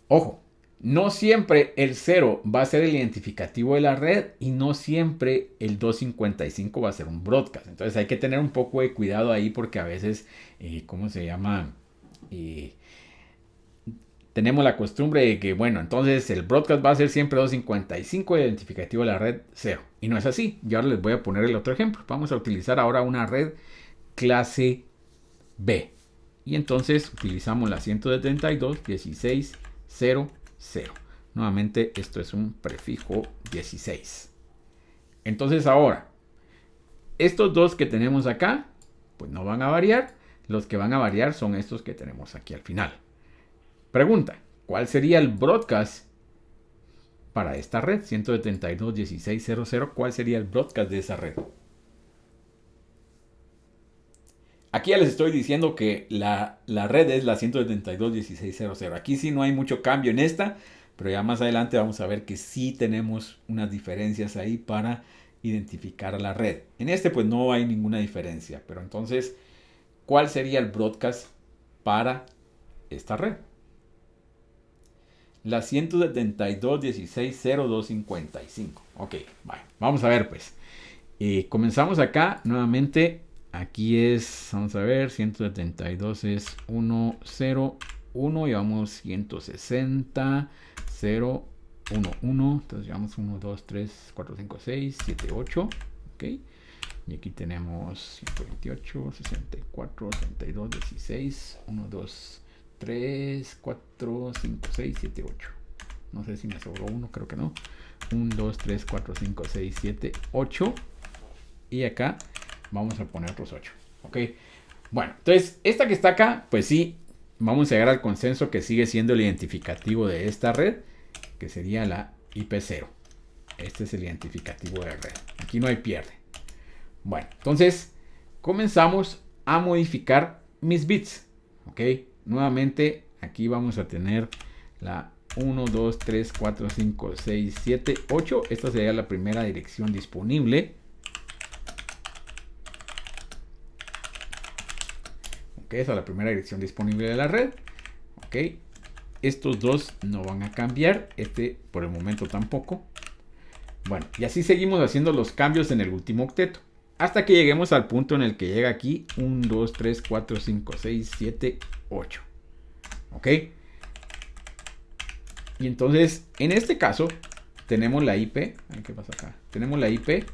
Ojo, no siempre el 0 va a ser el identificativo de la red y no siempre el 255 va a ser un broadcast. Entonces hay que tener un poco de cuidado ahí porque a veces, ¿cómo se llama? Tenemos la costumbre de que, bueno, entonces el broadcast va a ser siempre 255 y el identificativo de la red 0. Y no es así. Y ahora les voy a poner el otro ejemplo. Vamos a utilizar ahora una red clase B. Y entonces utilizamos la 172.16.0.0. Nuevamente esto es un prefijo 16. Entonces ahora, estos dos que tenemos acá, pues no van a variar. Los que van a variar son estos que tenemos aquí al final. Pregunta, ¿cuál sería el broadcast para esta red? 172.16.0.0. ¿Cuál sería el broadcast de esa red? Aquí ya les estoy diciendo que la red es la 172.16.0.0. Aquí sí no hay mucho cambio en esta, pero ya más adelante vamos a ver que sí tenemos unas diferencias ahí para identificar a la red. En este pues no hay ninguna diferencia, pero entonces, ¿cuál sería el broadcast para esta red? La 172.16.0.255. Ok, vale. Vamos a ver pues. Comenzamos acá nuevamente. Aquí es, vamos a ver, 172 es 1, 0, 1. Llevamos 160, 0, 1, 1. Entonces llevamos 1, 2, 3, 4, 5, 6, 7, 8. Ok. Y aquí tenemos 128, 64, 32, 16, 1, 2, 3, 4, 5, 6, 7, 8. No sé si me sobró uno, creo que no. 1, 2, 3, 4, 5, 6, 7, 8. Y acá vamos a poner otros 8. Ok. Bueno, entonces esta que está acá, pues sí, vamos a llegar al consenso que sigue siendo el identificativo de esta red, que sería la IP0. Este es el identificativo de la red. Aquí no hay pierde. Bueno, entonces comenzamos a modificar mis bits. Ok. Nuevamente aquí vamos a tener la 1, 2, 3, 4, 5, 6, 7, 8. Esta sería la primera dirección disponible. Ok, esa es la primera dirección disponible de la red. Ok. Estos dos no van a cambiar. Este por el momento tampoco. Bueno, y así seguimos haciendo los cambios en el último octeto. Hasta que lleguemos al punto en el que llega aquí 1, 2, 3, 4, 5, 6, 7, 8. ¿Ok? Y entonces, en este caso, tenemos la IP. ¿Qué pasa acá? Tenemos la IP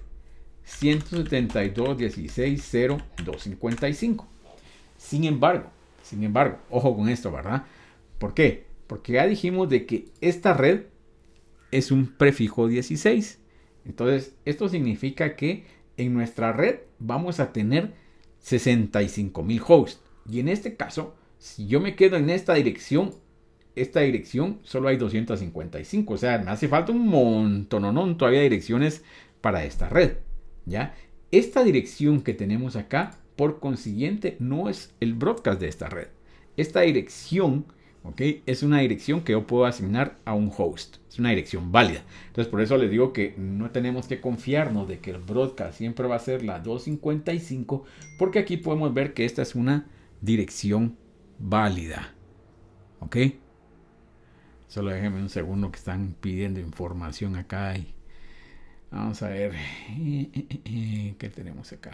172.16.0.255. Sin embargo, ojo con esto, ¿verdad? ¿Por qué? Porque ya dijimos de que esta red es un prefijo 16. Entonces, esto significa que en nuestra red vamos a tener 65,000 hosts. Y en este caso, si yo me quedo en esta dirección solo hay 255. O sea, me hace falta un montón todavía de direcciones para esta red. ¿Ya? Esta dirección que tenemos acá, por consiguiente, no es el broadcast de esta red. Esta dirección ¿ok? Es una dirección que yo puedo asignar a un host. Es una dirección válida. Entonces, por eso les digo que no tenemos que confiarnos de que el broadcast siempre va a ser la 255, porque aquí podemos ver que esta es una dirección válida, ¿ok? Solo déjenme un segundo que están pidiendo información acá. Y vamos a ver qué tenemos acá.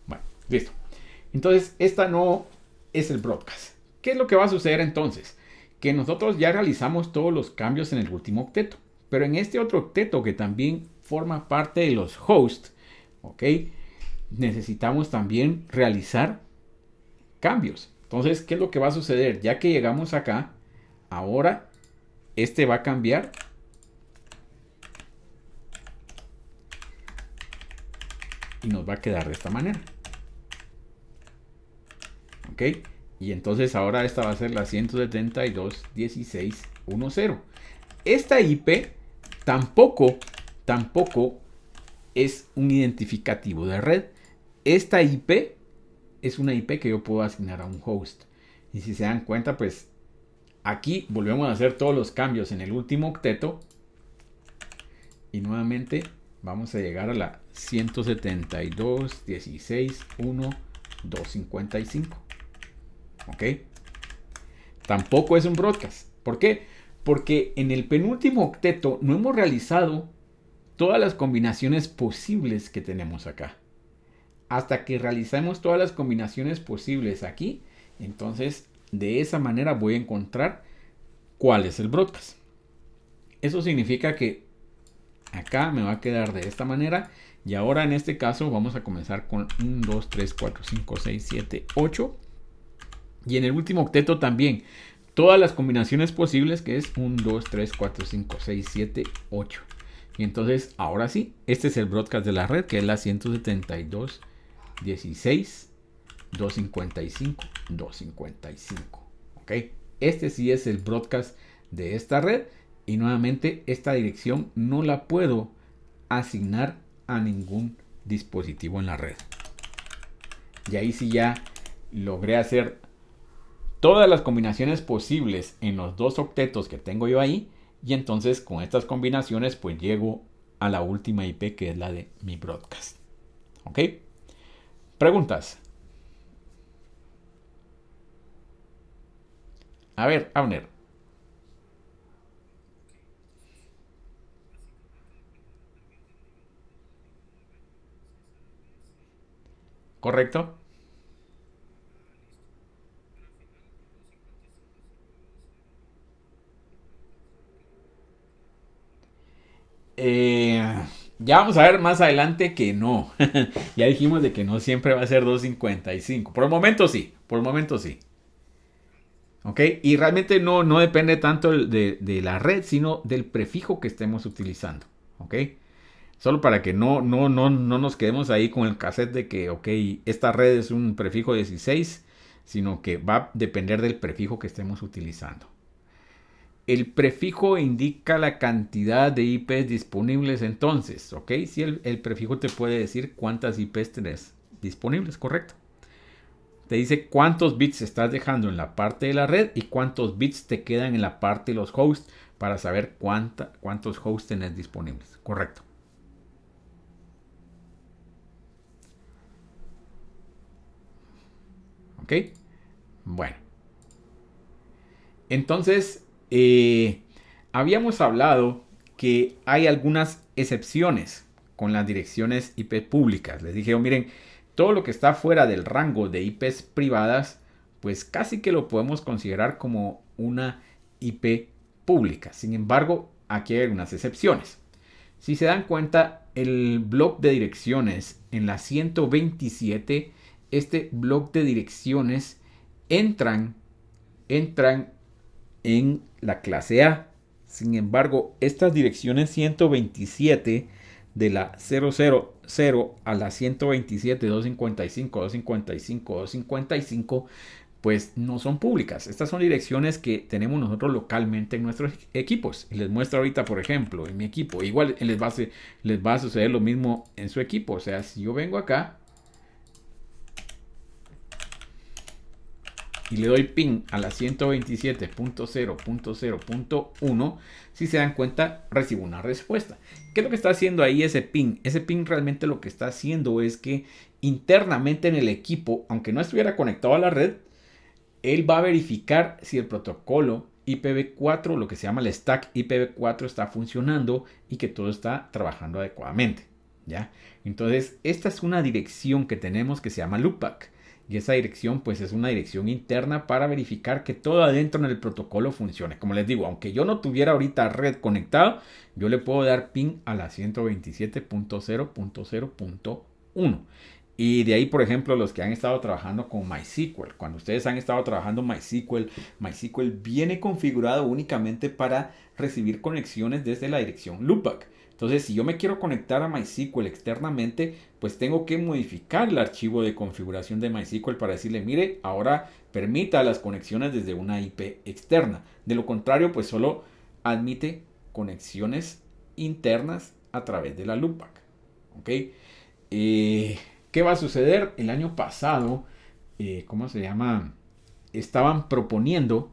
Bueno, listo. Entonces, esta no es el broadcast. ¿Qué es lo que va a suceder entonces? Que nosotros ya realizamos todos los cambios en el último octeto. Pero en este otro octeto que también forma parte de los hosts, ¿ok? Necesitamos también realizar cambios. Entonces, ¿qué es lo que va a suceder? Ya que llegamos acá, ahora este va a cambiar y nos va a quedar de esta manera. ¿Ok? Y entonces ahora esta va a ser la 172.16.1.0. Esta IP tampoco es un identificativo de red. Esta IP es una IP que yo puedo asignar a un host. Y si se dan cuenta, pues aquí volvemos a hacer todos los cambios en el último octeto. Y nuevamente vamos a llegar a la 172.16.1.255. ¿Ok? Tampoco es un broadcast. ¿Por qué? Porque en el penúltimo octeto no hemos realizado todas las combinaciones posibles que tenemos acá. Hasta que realicemos todas las combinaciones posibles aquí, entonces de esa manera voy a encontrar cuál es el broadcast. Eso significa que acá me va a quedar de esta manera. Y ahora en este caso vamos a comenzar con 1, 2, 3, 4, 5, 6, 7, 8. Y en el último octeto también todas las combinaciones posibles, que es 1, 2, 3, 4, 5, 6, 7, 8. Y entonces ahora sí, este es el broadcast de la red, que es la 172.16.255.255. ¿Ok? Este sí es el broadcast de esta red. Y nuevamente esta dirección no la puedo asignar a ningún dispositivo en la red. Y ahí sí ya logré hacer todas las combinaciones posibles en los dos octetos que tengo yo ahí. Y entonces con estas combinaciones pues llego a la última IP, que es la de mi broadcast. ¿Ok? Preguntas. A ver, Abner. ¿Correcto? Eh, ya vamos a ver más adelante que no. Ya dijimos de que no siempre va a ser 255. Por el momento sí. Por el momento sí. ¿Ok? Y realmente no depende tanto de la red, sino del prefijo que estemos utilizando. ¿Ok? Solo para que no nos quedemos ahí con el cassette de que, ok, esta red es un prefijo 16, sino que va a depender del prefijo que estemos utilizando. El prefijo indica la cantidad de IPs disponibles entonces, ¿ok? Si el prefijo te puede decir cuántas IPs tenés disponibles, ¿correcto? Te dice cuántos bits estás dejando en la parte de la red y cuántos bits te quedan en la parte de los hosts para saber cuántos hosts tenés disponibles, ¿correcto? ¿Ok? Bueno. Entonces, habíamos hablado que hay algunas excepciones con las direcciones IP públicas. Les dije, miren, todo lo que está fuera del rango de IPs privadas, pues casi que lo podemos considerar como una IP pública. Sin embargo, aquí hay algunas excepciones. Si se dan cuenta, el bloque de direcciones en la 127, este bloque de direcciones entran en la clase A. Sin embargo, estas direcciones 127 de la 000 a la 127, 255, 255, 255, pues no son públicas. Estas son direcciones que tenemos nosotros localmente en nuestros equipos. Y les muestro ahorita, por ejemplo, en mi equipo. Igual les va a suceder lo mismo en su equipo. O sea, si yo vengo acá y le doy ping a la 127.0.0.1, si se dan cuenta, recibo una respuesta. ¿Qué es lo que está haciendo ahí ese ping? Ese ping realmente lo que está haciendo es que internamente en el equipo, aunque no estuviera conectado a la red, él va a verificar si el protocolo IPv4, lo que se llama el stack IPv4, está funcionando y que todo está trabajando adecuadamente, ¿ya? Entonces, esta es una dirección que tenemos que se llama loopback. Y esa dirección pues es una dirección interna para verificar que todo adentro en el protocolo funcione. Como les digo, aunque yo no tuviera ahorita red conectado, yo le puedo dar ping a la 127.0.0.1. Y de ahí, por ejemplo, los que han estado trabajando con MySQL. Cuando ustedes han estado trabajando MySQL viene configurado únicamente para recibir conexiones desde la dirección loopback. Entonces, si yo me quiero conectar a MySQL externamente, pues tengo que modificar el archivo de configuración de MySQL para decirle, mire, ahora permita las conexiones desde una IP externa. De lo contrario, pues solo admite conexiones internas a través de la loopback. ¿Ok? ¿Qué va a suceder? El año pasado, estaban proponiendo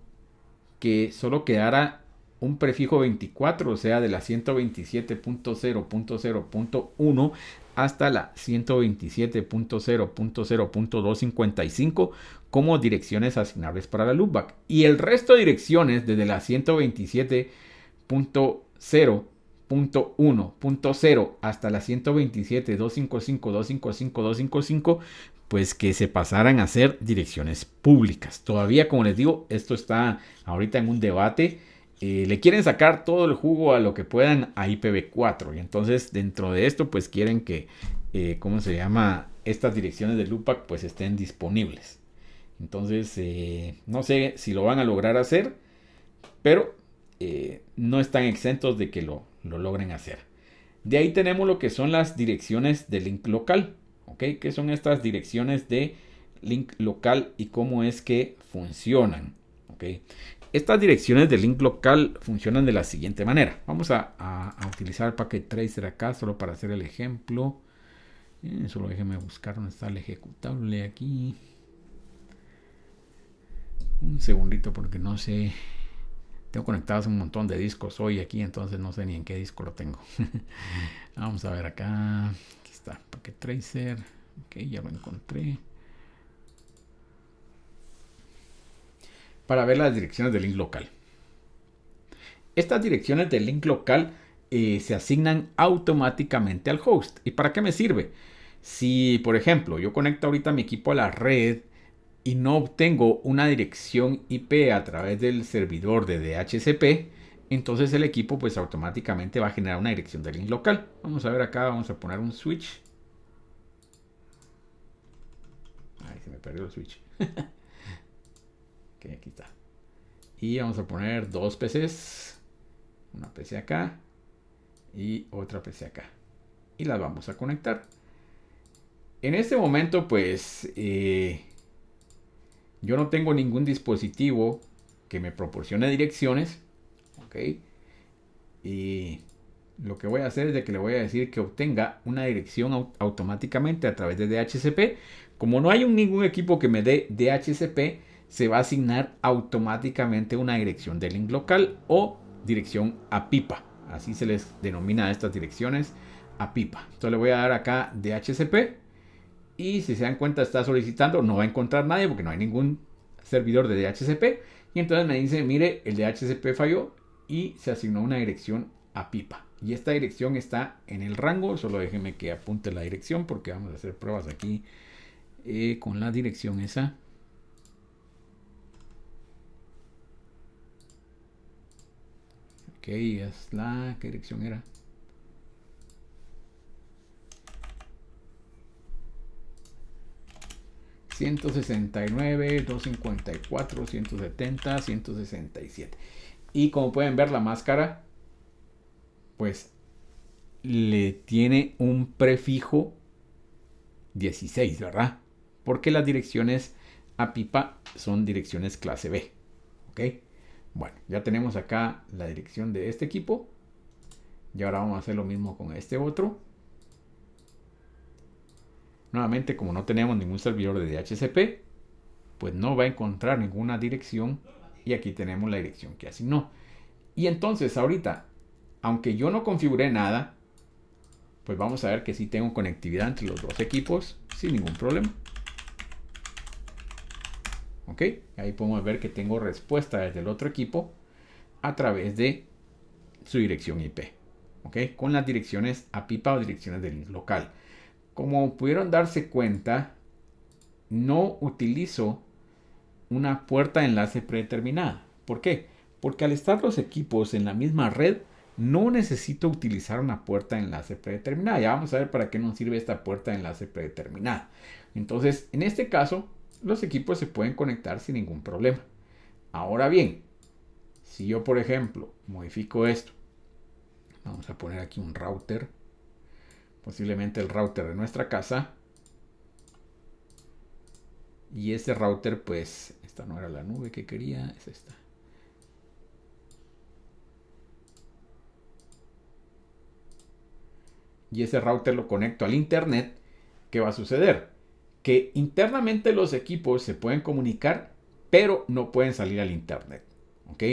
que solo quedara un prefijo 24, o sea, de la 127.0.0.1 hasta la 127.0.0.255 como direcciones asignables para la loopback. Y el resto de direcciones desde la 127.0.1.0 hasta la 127.255.255.255, pues que se pasaran a ser direcciones públicas. Todavía, como les digo, esto está ahorita en un debate. Le quieren sacar todo el jugo a lo que puedan a IPv4 y entonces dentro de esto pues quieren que estas direcciones de loopback pues estén disponibles. Entonces no sé si lo van a lograr hacer, pero no están exentos de que lo logren hacer. De ahí tenemos lo que son las direcciones de link local, ¿ok? Que son estas direcciones de link local y cómo es que funcionan, ¿ok? Estas direcciones de link local funcionan de la siguiente manera. Vamos a utilizar el Packet Tracer acá solo para hacer el ejemplo. Solo déjenme buscar dónde está el ejecutable aquí. Un segundito porque no sé. Tengo conectados un montón de discos hoy aquí, entonces no sé ni en qué disco lo tengo. Vamos a ver acá. Aquí está Packet Tracer. Ok, ya lo encontré. Para ver las direcciones de link local. Estas direcciones de link local se asignan automáticamente al host. ¿Y para qué me sirve? Si, por ejemplo, yo conecto ahorita mi equipo a la red y no obtengo una dirección IP a través del servidor de DHCP, entonces el equipo pues automáticamente va a generar una dirección de link local. Vamos a ver acá, vamos a poner un switch. Ay, se me perdió el switch. Ok, aquí está. Y vamos a poner dos PCs. Una PC acá y otra PC acá. Y las vamos a conectar. En este momento, pues, yo no tengo ningún dispositivo que me proporcione direcciones. Ok. Y lo que voy a hacer es de que le voy a decir que obtenga una dirección automáticamente a través de DHCP. Como no hay ningún equipo que me dé DHCP, se va a asignar automáticamente una dirección de link local o dirección APIPA. Así se les denomina a estas direcciones, APIPA. Entonces le voy a dar acá DHCP y si se dan cuenta está solicitando, no va a encontrar nadie porque no hay ningún servidor de DHCP. Y entonces me dice, mire, el DHCP falló y se asignó una dirección APIPA. Y esta dirección está en el rango. Solo déjenme que apunte la dirección porque vamos a hacer pruebas aquí con la dirección esa. Ok, es la... ¿Qué dirección era? ...169, 254, 170, 167. Y como pueden ver, la máscara... pues... le tiene un prefijo 16, ¿verdad? Porque las direcciones a pipa son direcciones clase B. ¿Ok? Bueno, ya tenemos acá la dirección de este equipo. Y ahora vamos a hacer lo mismo con este otro. Nuevamente, como no tenemos ningún servidor de DHCP, pues no va a encontrar ninguna dirección. Y aquí tenemos la dirección que asignó. Y entonces ahorita, aunque yo no configuré nada, pues vamos a ver que sí tengo conectividad entre los dos equipos sin ningún problema. Ok, ahí podemos ver que tengo respuesta desde el otro equipo a través de su dirección IP. Ok, con las direcciones a pipa o direcciones del local. Como pudieron darse cuenta, no utilizo una puerta de enlace predeterminada. ¿Por qué? Porque al estar los equipos en la misma red, no necesito utilizar una puerta de enlace predeterminada. Ya vamos a ver para qué nos sirve esta puerta de enlace predeterminada. Entonces, en este caso, los equipos se pueden conectar sin ningún problema. Ahora bien, si yo, por ejemplo, modifico esto, vamos a poner aquí un router, posiblemente el router de nuestra casa, y este router, pues, esta no era la nube que quería, es esta. Y ese router lo conecto al internet. ¿Qué va a suceder? Que internamente los equipos se pueden comunicar, pero no pueden salir al internet. ¿Ok?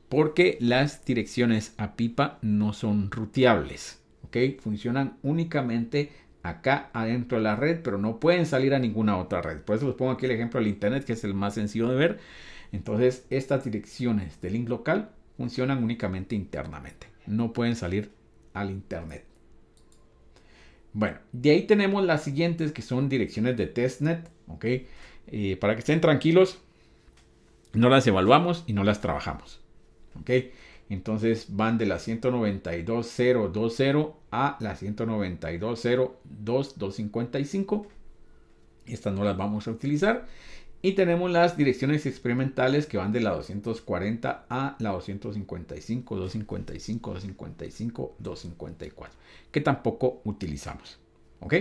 Porque las direcciones a pipa no son ruteables. ¿Ok? Funcionan únicamente acá adentro de la red, pero no pueden salir a ninguna otra red. Por eso les pongo aquí el ejemplo del internet, que es el más sencillo de ver. Entonces, estas direcciones de link local funcionan únicamente internamente. No pueden salir al internet. Bueno, de ahí tenemos las siguientes que son direcciones de testnet, ¿ok? Para que estén tranquilos, no las evaluamos y no las trabajamos, ¿ok? Entonces van de la 192.0.2.0 a la 192.0.2.255. Estas no las vamos a utilizar. Y tenemos las direcciones experimentales que van de la 240 a la 255, 255, 255, 254, que tampoco utilizamos. ¿Ok?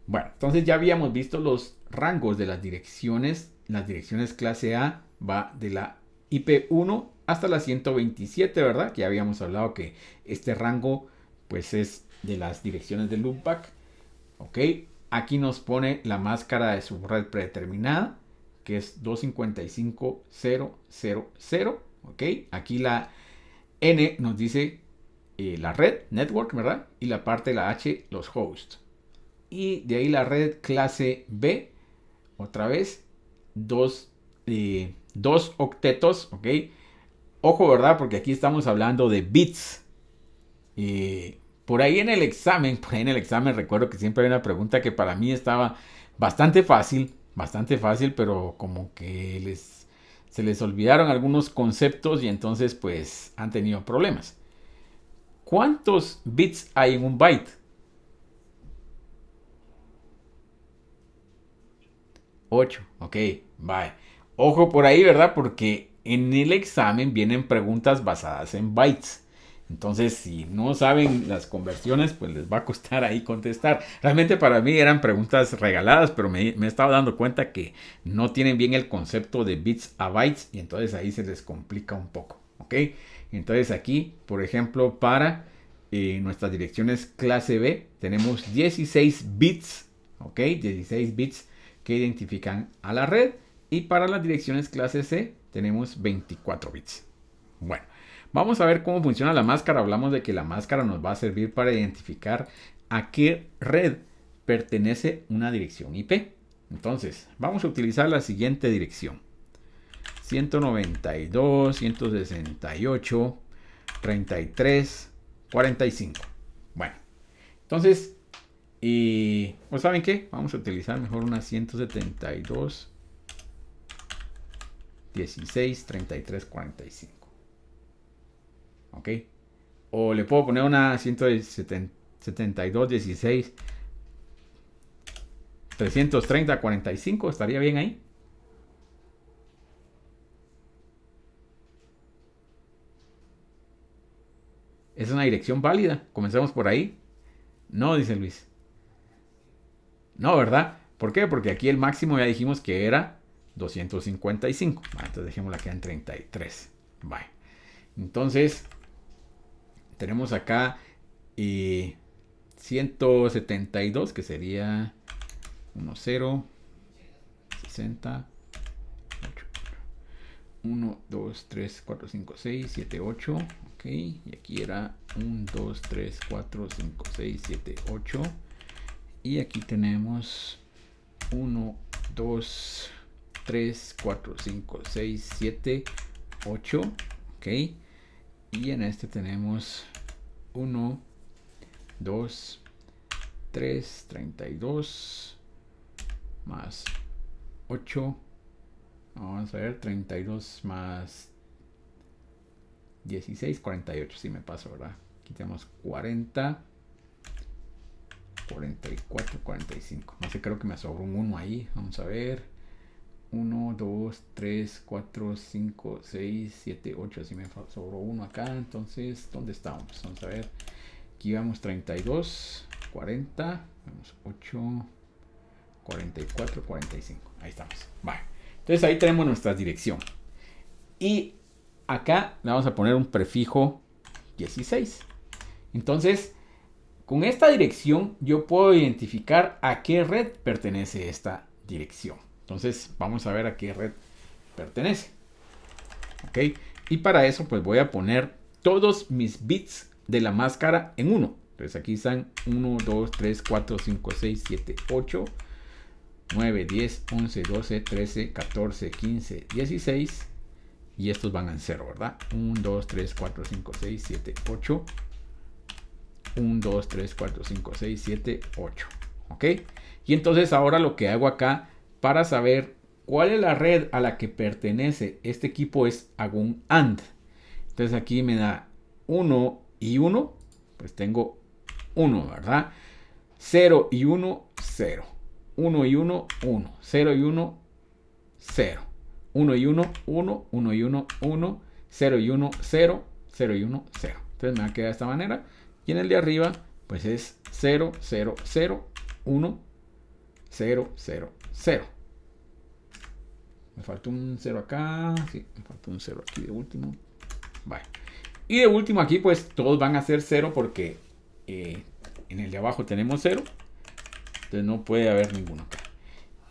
Bueno, entonces ya habíamos visto los rangos de las direcciones. Las direcciones clase A va de la IP1 hasta la 127, ¿verdad? Que ya habíamos hablado que este rango pues es de las direcciones de loopback. ¿Ok? Aquí nos pone la máscara de su red predeterminada, que es 255.0.0.0. ¿Ok? Aquí la N nos dice la red, network, ¿verdad? Y la parte de la H, los hosts. Y de ahí la red clase B, otra vez, dos octetos, ¿ok? Ojo, ¿verdad? Porque aquí estamos hablando de bits. Por ahí en el examen recuerdo que siempre hay una pregunta que para mí estaba bastante fácil, pero como que se les olvidaron algunos conceptos y entonces pues han tenido problemas. ¿Cuántos bits hay en un byte? 8, ok, bye. Ojo por ahí, ¿verdad? Porque en el examen vienen preguntas basadas en bytes. Entonces, si no saben las conversiones, pues les va a costar ahí contestar. Realmente para mí eran preguntas regaladas, pero me he estado dando cuenta que no tienen bien el concepto de bits a bytes y entonces ahí se les complica un poco, ¿ok? Entonces aquí, por ejemplo, para nuestras direcciones clase B, tenemos 16 bits, ¿ok? 16 bits que identifican a la red. Y para las direcciones clase C tenemos 24 bits. Bueno, vamos a ver cómo funciona la máscara. Hablamos de que la máscara nos va a servir para identificar a qué red pertenece una dirección IP. Entonces, vamos a utilizar la siguiente dirección. 192, 168, 33, 45. Bueno, entonces, pues ¿saben qué? Vamos a utilizar mejor una 172, 16, 33, 45. ¿Ok? O le puedo poner una 172, 16, 330, 45. ¿Estaría bien ahí? ¿Es una dirección válida? Comencemos por ahí. No, dice Luis. No, ¿verdad? ¿Por qué? Porque aquí el máximo ya dijimos que era 255. Entonces dejémosla aquí en 33. Vale. Entonces, tenemos acá 172, que sería 10, 60, 1, 2, 3, 4, 5, 6, 7, 8. Ok, y aquí era 1, 2, 3, 4, 5, 6, 7, 8. Y aquí tenemos 1, 2, 3, 4, 5, 6, 7, 8. Ok, y en este tenemos 1, 2, 3, 32 más 8. Vamos a ver, 32 más 16, 48. Si me paso, ¿verdad? Aquí tenemos 40, 44, 45. No sé, creo que me sobró un 1 ahí. Vamos a ver. 1, 2, 3, 4, 5, 6, 7, 8. Así me sobró 1 acá. Entonces, ¿dónde estamos? Vamos a ver. Aquí vamos 32, 40, vamos 8, 44, 45. Ahí estamos. Vale. Entonces ahí tenemos nuestra dirección. Y acá le vamos a poner un prefijo 16. Entonces, con esta dirección yo puedo identificar a qué red pertenece esta dirección. Entonces, vamos a ver a qué red pertenece. ¿Ok? Y para eso, pues voy a poner todos mis bits de la máscara en 1. Entonces aquí están 1, 2, 3, 4, 5, 6, 7, 8, 9, 10, 11, 12, 13, 14, 15, 16. Y estos van en 0, ¿verdad? 1, 2, 3, 4, 5, 6, 7, 8. 1, 2, 3, 4, 5, 6, 7, 8. ¿Ok? Y entonces ahora lo que hago acá para saber cuál es la red a la que pertenece este equipo es hago un AND. Entonces aquí me da 1 y 1. Pues tengo 1, ¿verdad? 0 y 1, 0. 1 y 1, 1. 0 y 1, 0. 1 y 1, 1. 1 y 1, 1. 0 y 1, 0. 0 y 1, 0. Entonces me va a quedar de esta manera. Y en el de arriba, pues es 0, 0, 0, 1, 0, 0, 0. Me falta un 0 acá. Sí, me falta un 0 aquí de último. Vale. Y de último aquí, pues todos van a ser 0 porque en el de abajo tenemos 0. Entonces no puede haber ninguno acá.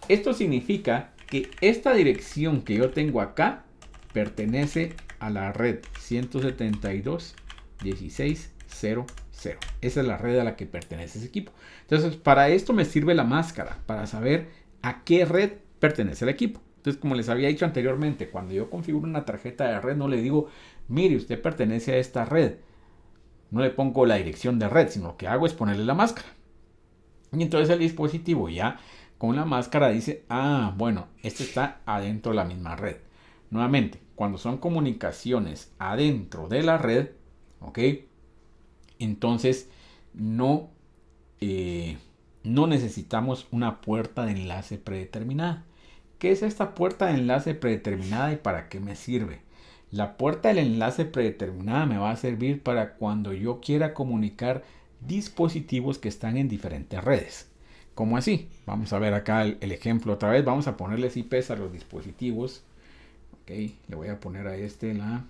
Esto significa que esta dirección que yo tengo acá pertenece a la red 172.16.0.0. Esa es la red a la que pertenece ese equipo. Entonces, para esto me sirve la máscara, para saber a qué red pertenece el equipo. Entonces, como les había dicho anteriormente, cuando yo configuro una tarjeta de red, no le digo, mire, usted pertenece a esta red. No le pongo la dirección de red, sino lo que hago es ponerle la máscara. Y entonces el dispositivo ya con la máscara dice, ah, bueno, este está adentro de la misma red. Nuevamente, cuando son comunicaciones adentro de la red, ¿ok? Entonces no necesitamos una puerta de enlace predeterminada. ¿Qué es esta puerta de enlace predeterminada y para qué me sirve? La puerta del enlace predeterminada me va a servir para cuando yo quiera comunicar dispositivos que están en diferentes redes. ¿Cómo así? Vamos a ver acá el ejemplo otra vez. Vamos a ponerles IPs a los dispositivos. Ok, le voy a poner a este la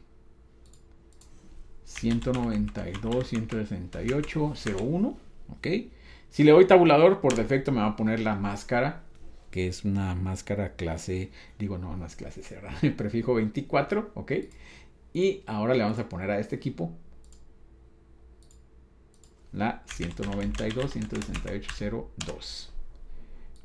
192.168.0.1. Ok, si le doy tabulador, por defecto me va a poner la máscara, que es una máscara clase, digo no es clase C, el prefijo 24, ok. Y ahora le vamos a poner a este equipo la 192.168.0.2.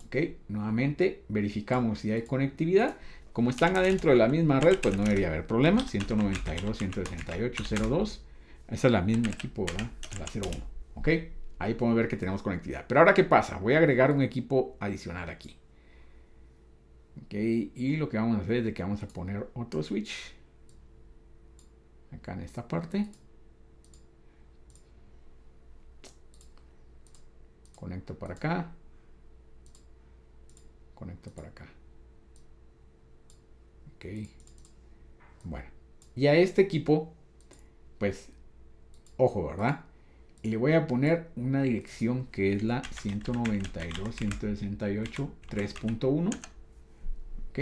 Ok, nuevamente verificamos si hay conectividad. Como están adentro de la misma red, pues no debería haber problema. 192.168.0.2. Esa es la misma equipo, ¿verdad? La 01. ¿Ok? Ahí podemos ver que tenemos conectividad. Pero ahora, ¿qué pasa? Voy a agregar un equipo adicional aquí. ¿Ok? Y lo que vamos a hacer es de que vamos a poner otro switch. Acá en esta parte. Conecto para acá. Conecto para acá. Ok. Bueno. Y a este equipo, pues, ojo, ¿verdad? Y le voy a poner una dirección que es la 192.168.3.1. ¿Ok?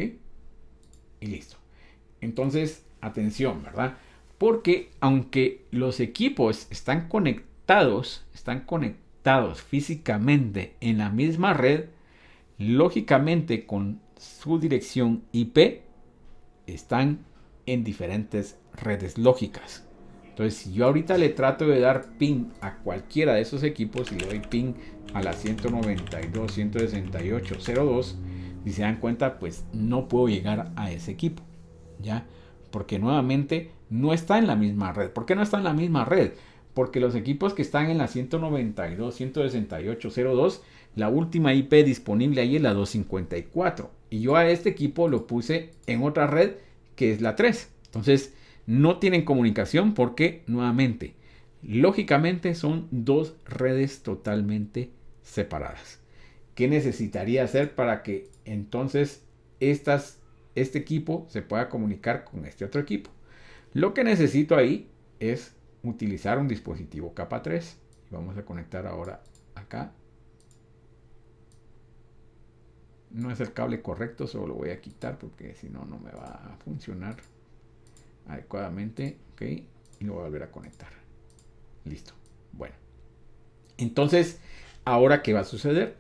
Y listo. Entonces, atención, ¿verdad? Porque aunque los equipos están conectados físicamente en la misma red, lógicamente con su dirección IP están en diferentes redes lógicas. Entonces, si yo ahorita le trato de dar ping a cualquiera de esos equipos y le doy ping a la 192.168.02, si se dan cuenta, pues no puedo llegar a ese equipo, ¿ya? Porque nuevamente no está en la misma red. ¿Por qué no está en la misma red? Porque los equipos que están en la 192.168.02, la última IP disponible ahí es la 254. Y yo a este equipo lo puse en otra red que es la 3. Entonces, no tienen comunicación porque, nuevamente, lógicamente son dos redes totalmente separadas. ¿Qué necesitaría hacer para que entonces este equipo se pueda comunicar con este otro equipo? Lo que necesito ahí es utilizar un dispositivo capa 3. Vamos a conectar ahora acá. No es el cable correcto, solo lo voy a quitar porque si no, no me va a funcionar adecuadamente. Ok, y lo voy a volver a conectar. Listo. Bueno, entonces, ahora ¿qué va a suceder?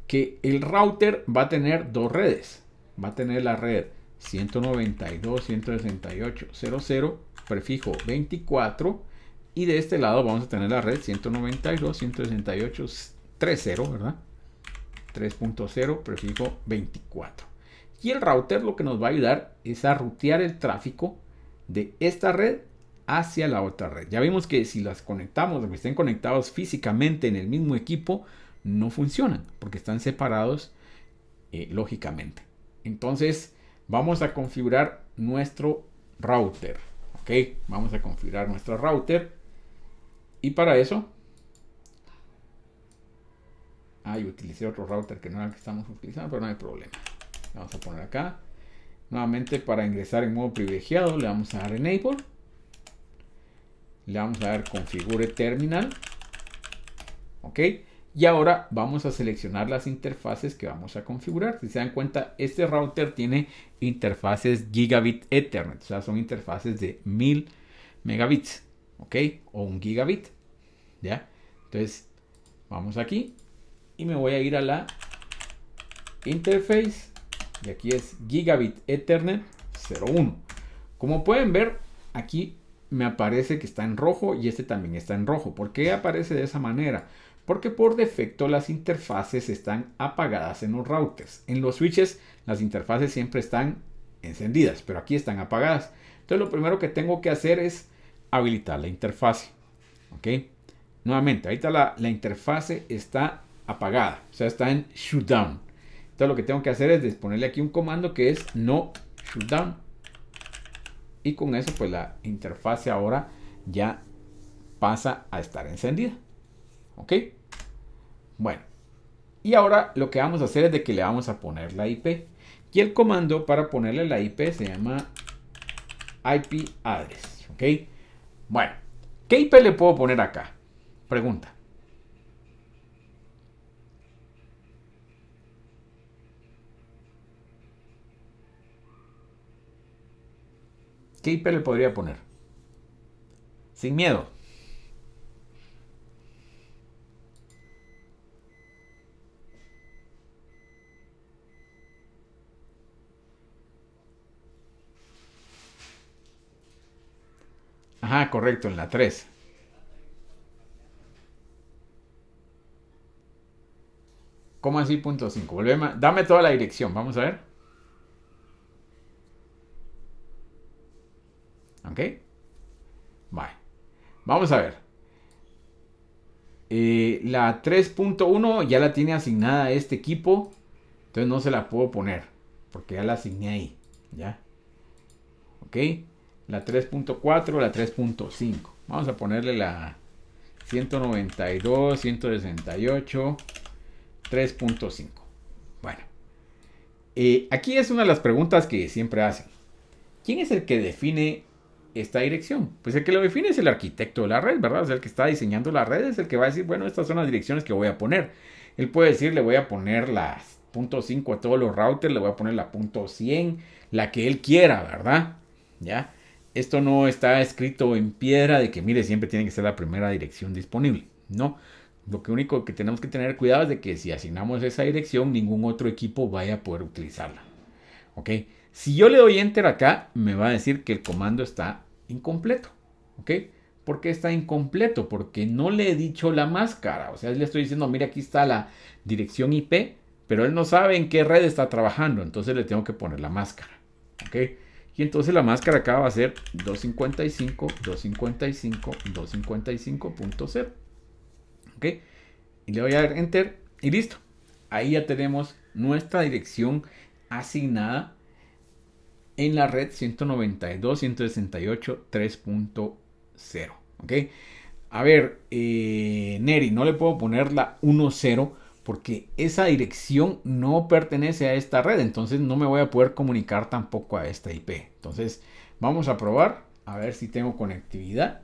Que el router va a tener dos redes. Va a tener la red 192.168.00 prefijo 24 y de este lado vamos a tener la red 192.168.30, ¿verdad? 3.0 prefijo 24. Y el router lo que nos va a ayudar es a rutear el tráfico de esta red hacia la otra red. Ya vimos que si las conectamos, o que estén conectados físicamente en el mismo equipo, no funcionan porque están separados lógicamente. Entonces vamos a configurar nuestro router. Ok, vamos a configurar nuestro router y para eso utilicé otro router que no era el que estamos utilizando, pero no hay problema. Vamos a poner acá nuevamente para ingresar en modo privilegiado. Le vamos a dar enable, le vamos a dar configure terminal. Ok, y ahora vamos a seleccionar las interfaces que vamos a configurar. Si se dan cuenta, este router tiene interfaces Gigabit Ethernet, o sea, son interfaces de 1000 megabits, ok, o 1 gigabit, ya. Entonces, vamos aquí y me voy a ir a la interface y aquí es Gigabit Ethernet 01. Como pueden ver, aquí me aparece que está en rojo y este también está en rojo. ¿Por qué aparece de esa manera? Porque por defecto las interfaces están apagadas en los routers. En los switches las interfaces siempre están encendidas, pero aquí están apagadas. Entonces lo primero que tengo que hacer es habilitar la interfase. ¿Ok? Nuevamente, ahorita la interfase está apagada, o sea, está en shutdown. Entonces lo que tengo que hacer es ponerle aquí un comando que es no shutdown. Y con eso pues la interfase ahora ya pasa a estar encendida. ¿Ok? Bueno, y ahora lo que vamos a hacer es de que le vamos a poner la IP. Y el comando para ponerle la IP se llama IP address. ¿Ok? Bueno, ¿qué IP le puedo poner acá? Pregunta. ¿Qué IP le podría poner? Sin miedo. Ajá, correcto, en la 3. ¿Cómo así punto 5? Volveme, dame toda la dirección, vamos a ver. ¿Ok? Vale. Vamos a ver. La 3.1 ya la tiene asignada a este equipo. Entonces no se la puedo poner. Porque ya la asigné ahí. ¿Ya? Ok. La 3.4, la 3.5. Vamos a ponerle la 192, 168, 3.5. Bueno. Aquí es una de las preguntas que siempre hacen. ¿Quién es el que define esta dirección? Pues el que lo define es el arquitecto de la red, ¿verdad? O sea, el que está diseñando la red es el que va a decir, bueno, estas son las direcciones que voy a poner. Él puede decir, le voy a poner las .5 a todos los routers, le voy a poner la .100, la que él quiera, ¿verdad? ¿Ya? Esto no está escrito en piedra de que, mire, siempre tiene que ser la primera dirección disponible. No. Lo único que tenemos que tener cuidado es de que si asignamos esa dirección, ningún otro equipo vaya a poder utilizarla. ¿Ok? Si yo le doy enter acá, me va a decir que el comando está incompleto. ¿Ok? ¿Por qué está incompleto? Porque no le he dicho la máscara. O sea, le estoy diciendo, mira, aquí está la dirección IP, pero él no sabe en qué red está trabajando. Entonces le tengo que poner la máscara. ¿Ok? Y entonces la máscara acá va a ser 255, 255, 255.0. ¿Ok? Y le voy a dar enter y listo. Ahí ya tenemos nuestra dirección asignada en la red 192.168.3.0. ¿Ok? A ver, Neri, no le puedo poner la 1.0 porque esa dirección no pertenece a esta red. Entonces no me voy a poder comunicar tampoco a esta IP. Entonces vamos a probar a ver si tengo conectividad.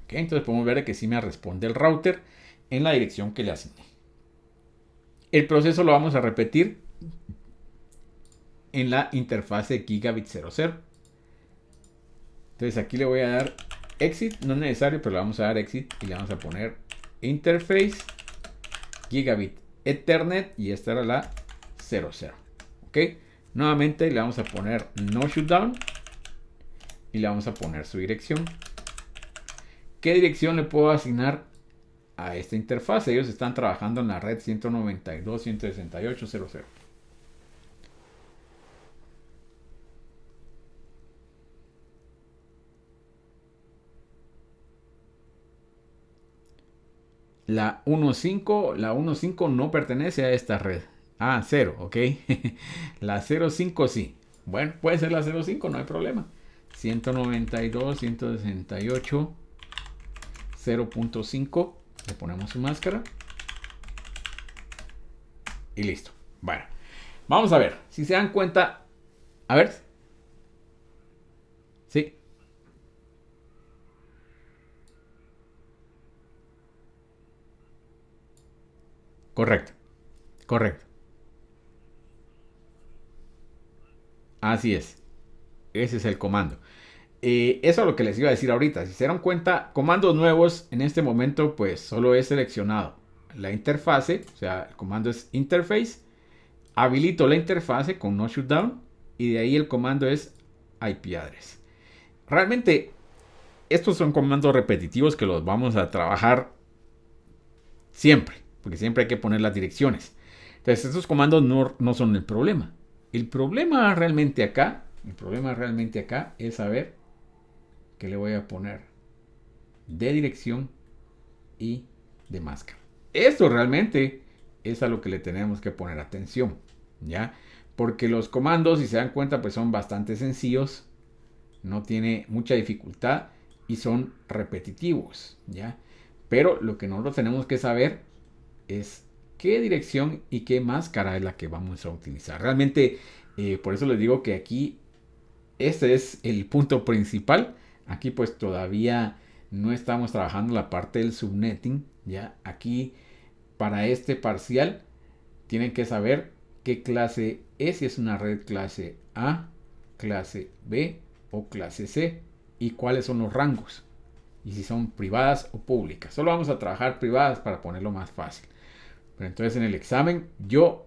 Ok, entonces podemos ver que sí me responde el router en la dirección que le asigné. El proceso lo vamos a repetir en la interfase Gigabit 00. Entonces aquí le voy a dar exit, no es necesario, pero le vamos a dar exit y le vamos a poner interface Gigabit Ethernet y esta era la 00. Ok, nuevamente le vamos a poner no shutdown y le vamos a poner su dirección. ¿Qué dirección le puedo asignar a esta interfaz? Ellos están trabajando en la red 192.168.0.0. La 1.5 no pertenece a esta red. Ah, 0, ok. La 0.5 sí. Bueno, puede ser la 0.5, no hay problema. 192.168. 0.5. Le ponemos su máscara. Y listo. Bueno, vamos a ver. Si se dan cuenta. A ver. Sí. Correcto. Correcto. Así es. Ese es el comando. Eso es lo que les iba a decir ahorita. Si se dan cuenta, comandos nuevos en este momento, pues solo he seleccionado la interfase. O sea, el comando es interface. Habilito la interfase con no shutdown. Y de ahí el comando es IP address. Realmente, estos son comandos repetitivos que los vamos a trabajar siempre. Porque siempre hay que poner las direcciones. Entonces, estos comandos no son el problema. El problema realmente acá es saber que le voy a poner de dirección y de máscara. Esto realmente es a lo que le tenemos que poner atención, ¿ya? Porque los comandos, si se dan cuenta, pues son bastante sencillos, no tiene mucha dificultad y son repetitivos, ¿ya? Pero lo que nosotros tenemos que saber es qué dirección y qué máscara es la que vamos a utilizar. Realmente, por eso les digo que aquí este es el punto principal. Aquí pues todavía no estamos trabajando la parte del subnetting. Ya aquí para este parcial tienen que saber qué clase es, si es una red clase A, clase B o clase C y cuáles son los rangos y si son privadas o públicas. Solo vamos a trabajar privadas para ponerlo más fácil. Pero entonces en el examen yo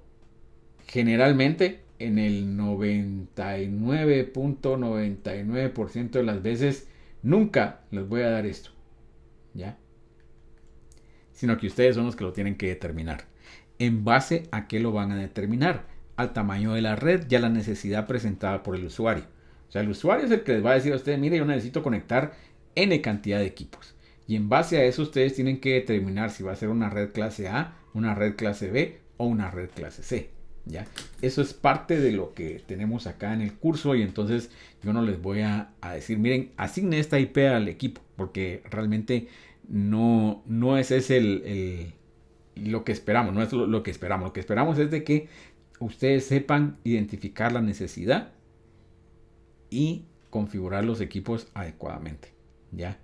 generalmente en el 99.99% de las veces nunca les voy a dar esto, ¿ya? Sino que ustedes son los que lo tienen que determinar. ¿En base a qué lo van a determinar? Al tamaño de la red y a la necesidad presentada por el usuario. sea, el usuario es el que les va a decir a ustedes, mire, yo necesito conectar N cantidad de equipos. Y en base a eso ustedes tienen que determinar si va a ser una red clase A, una red clase B o una red clase C. ¿Ya? Eso es parte de lo que tenemos acá en el curso y entonces yo no les voy a decir, miren, asigne esta IP al equipo, porque realmente no es ese lo que esperamos, no es lo que esperamos. Lo que esperamos es de que ustedes sepan identificar la necesidad y configurar los equipos adecuadamente, ¿ya?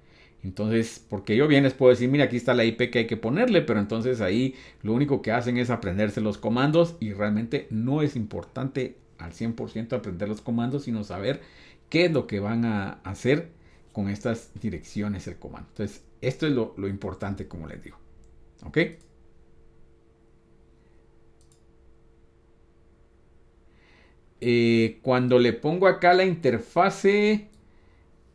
Entonces, porque yo bien les puedo decir, mira, aquí está la IP que hay que ponerle, pero entonces ahí lo único que hacen es aprenderse los comandos y realmente no es importante al 100% aprender los comandos, sino saber qué es lo que van a hacer con estas direcciones el comando. Entonces, esto es lo importante, como les digo. ¿Ok? Cuando le pongo acá la interfase,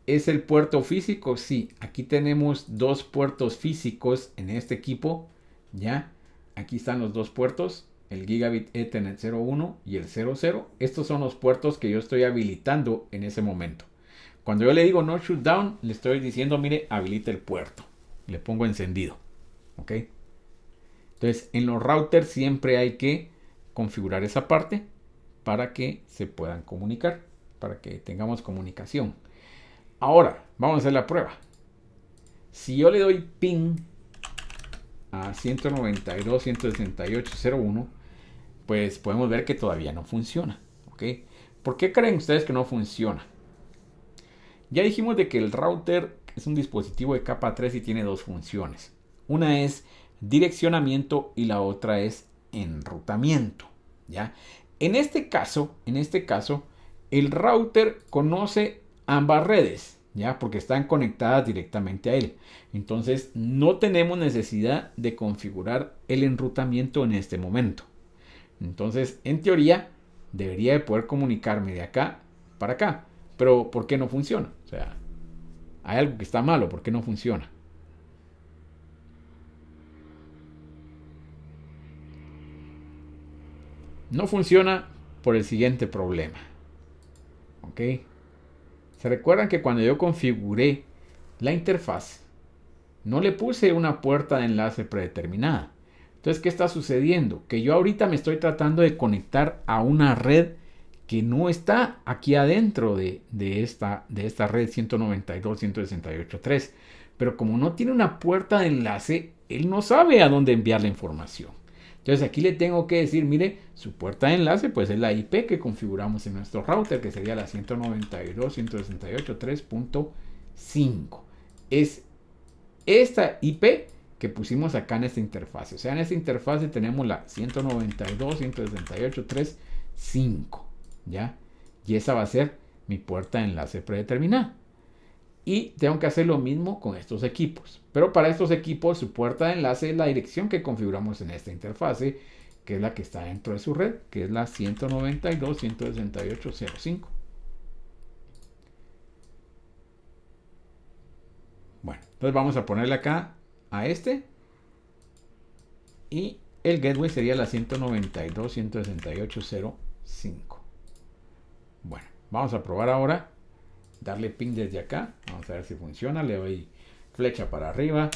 ¿es el puerto físico? Sí, aquí tenemos dos puertos físicos en este equipo. Ya, aquí están los dos puertos, el Gigabit Ethernet 01 y el 00. Estos son los puertos que yo estoy habilitando en ese momento. Cuando yo le digo no shutdown, le estoy diciendo, mire, habilite el puerto. Le pongo encendido. ¿Ok? Entonces, en los routers siempre hay que configurar esa parte para que se puedan comunicar, para que tengamos comunicación. Ahora, vamos a hacer la prueba. Si yo le doy ping a 192.168.0.1, pues podemos ver que todavía no funciona. ¿Ok? ¿Por qué creen ustedes que no funciona? Ya dijimos de que el router es un dispositivo de capa 3 y tiene dos funciones. Una es direccionamiento y la otra es enrutamiento. ¿Ya? En este caso, el router conoce ambas redes, ¿ya? Porque están conectadas directamente a él. Entonces, no tenemos necesidad de configurar el enrutamiento en este momento. Entonces, en teoría, debería de poder comunicarme de acá para acá. Pero, ¿por qué no funciona? O sea, hay algo que está malo, ¿por qué no funciona? No funciona por el siguiente problema. ¿Ok? Se recuerdan que cuando yo configuré la interfaz, no le puse una puerta de enlace predeterminada. Entonces, ¿qué está sucediendo? Que yo ahorita me estoy tratando de conectar a una red que no está aquí adentro de esta red 192.168.3. Pero como no tiene una puerta de enlace, él no sabe a dónde enviar la información. Entonces aquí le tengo que decir, mire, su puerta de enlace pues es la IP que configuramos en nuestro router, que sería la 192.168.3.5. Es esta IP que pusimos acá en esta interfase. O sea, en esta interfase tenemos la 192.168.3.5. ¿Ya? Y esa va a ser mi puerta de enlace predeterminada. Y tengo que hacer lo mismo con estos equipos. Pero para estos equipos su puerta de enlace es la dirección que configuramos en esta interfase, que es la que está dentro de su red, que es la 192.168.0.5. Bueno, entonces vamos a ponerle acá a este. Y el gateway sería la 192.168.0.5. Bueno, vamos a probar ahora. Darle ping desde acá. Vamos a ver si funciona. Le doy flecha para arriba.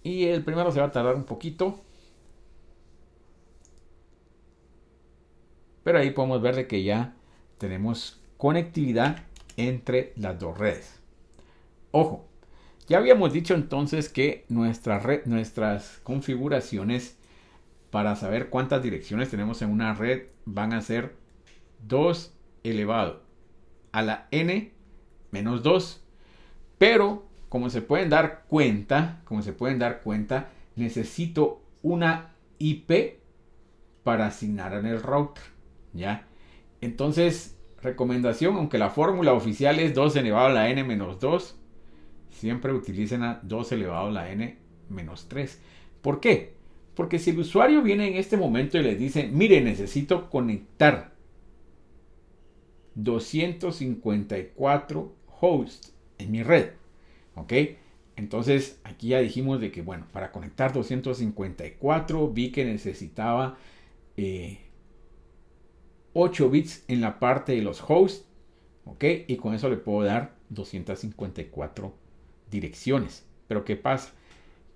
Y el primero se va a tardar un poquito. Pero ahí podemos ver de que ya tenemos conectividad entre las dos redes. Ojo, ya habíamos dicho entonces que nuestras configuraciones para saber cuántas direcciones tenemos en una red van a ser 2 elevado a la n menos 2. Pero, como se pueden dar cuenta, necesito una IP para asignar en el router. ¿Ya? Entonces, recomendación, aunque la fórmula oficial es 2 elevado a la n menos 2, siempre utilicen a 2 elevado a la n menos 3. ¿Por qué? Porque si el usuario viene en este momento y les dice, mire, necesito conectar 254 hosts en mi red, ¿ok? Entonces aquí ya dijimos de que, bueno, para conectar 254 vi que necesitaba 8 bits en la parte de los hosts, ¿Ok? Y con eso le puedo dar 254 direcciones. Pero ¿qué pasa?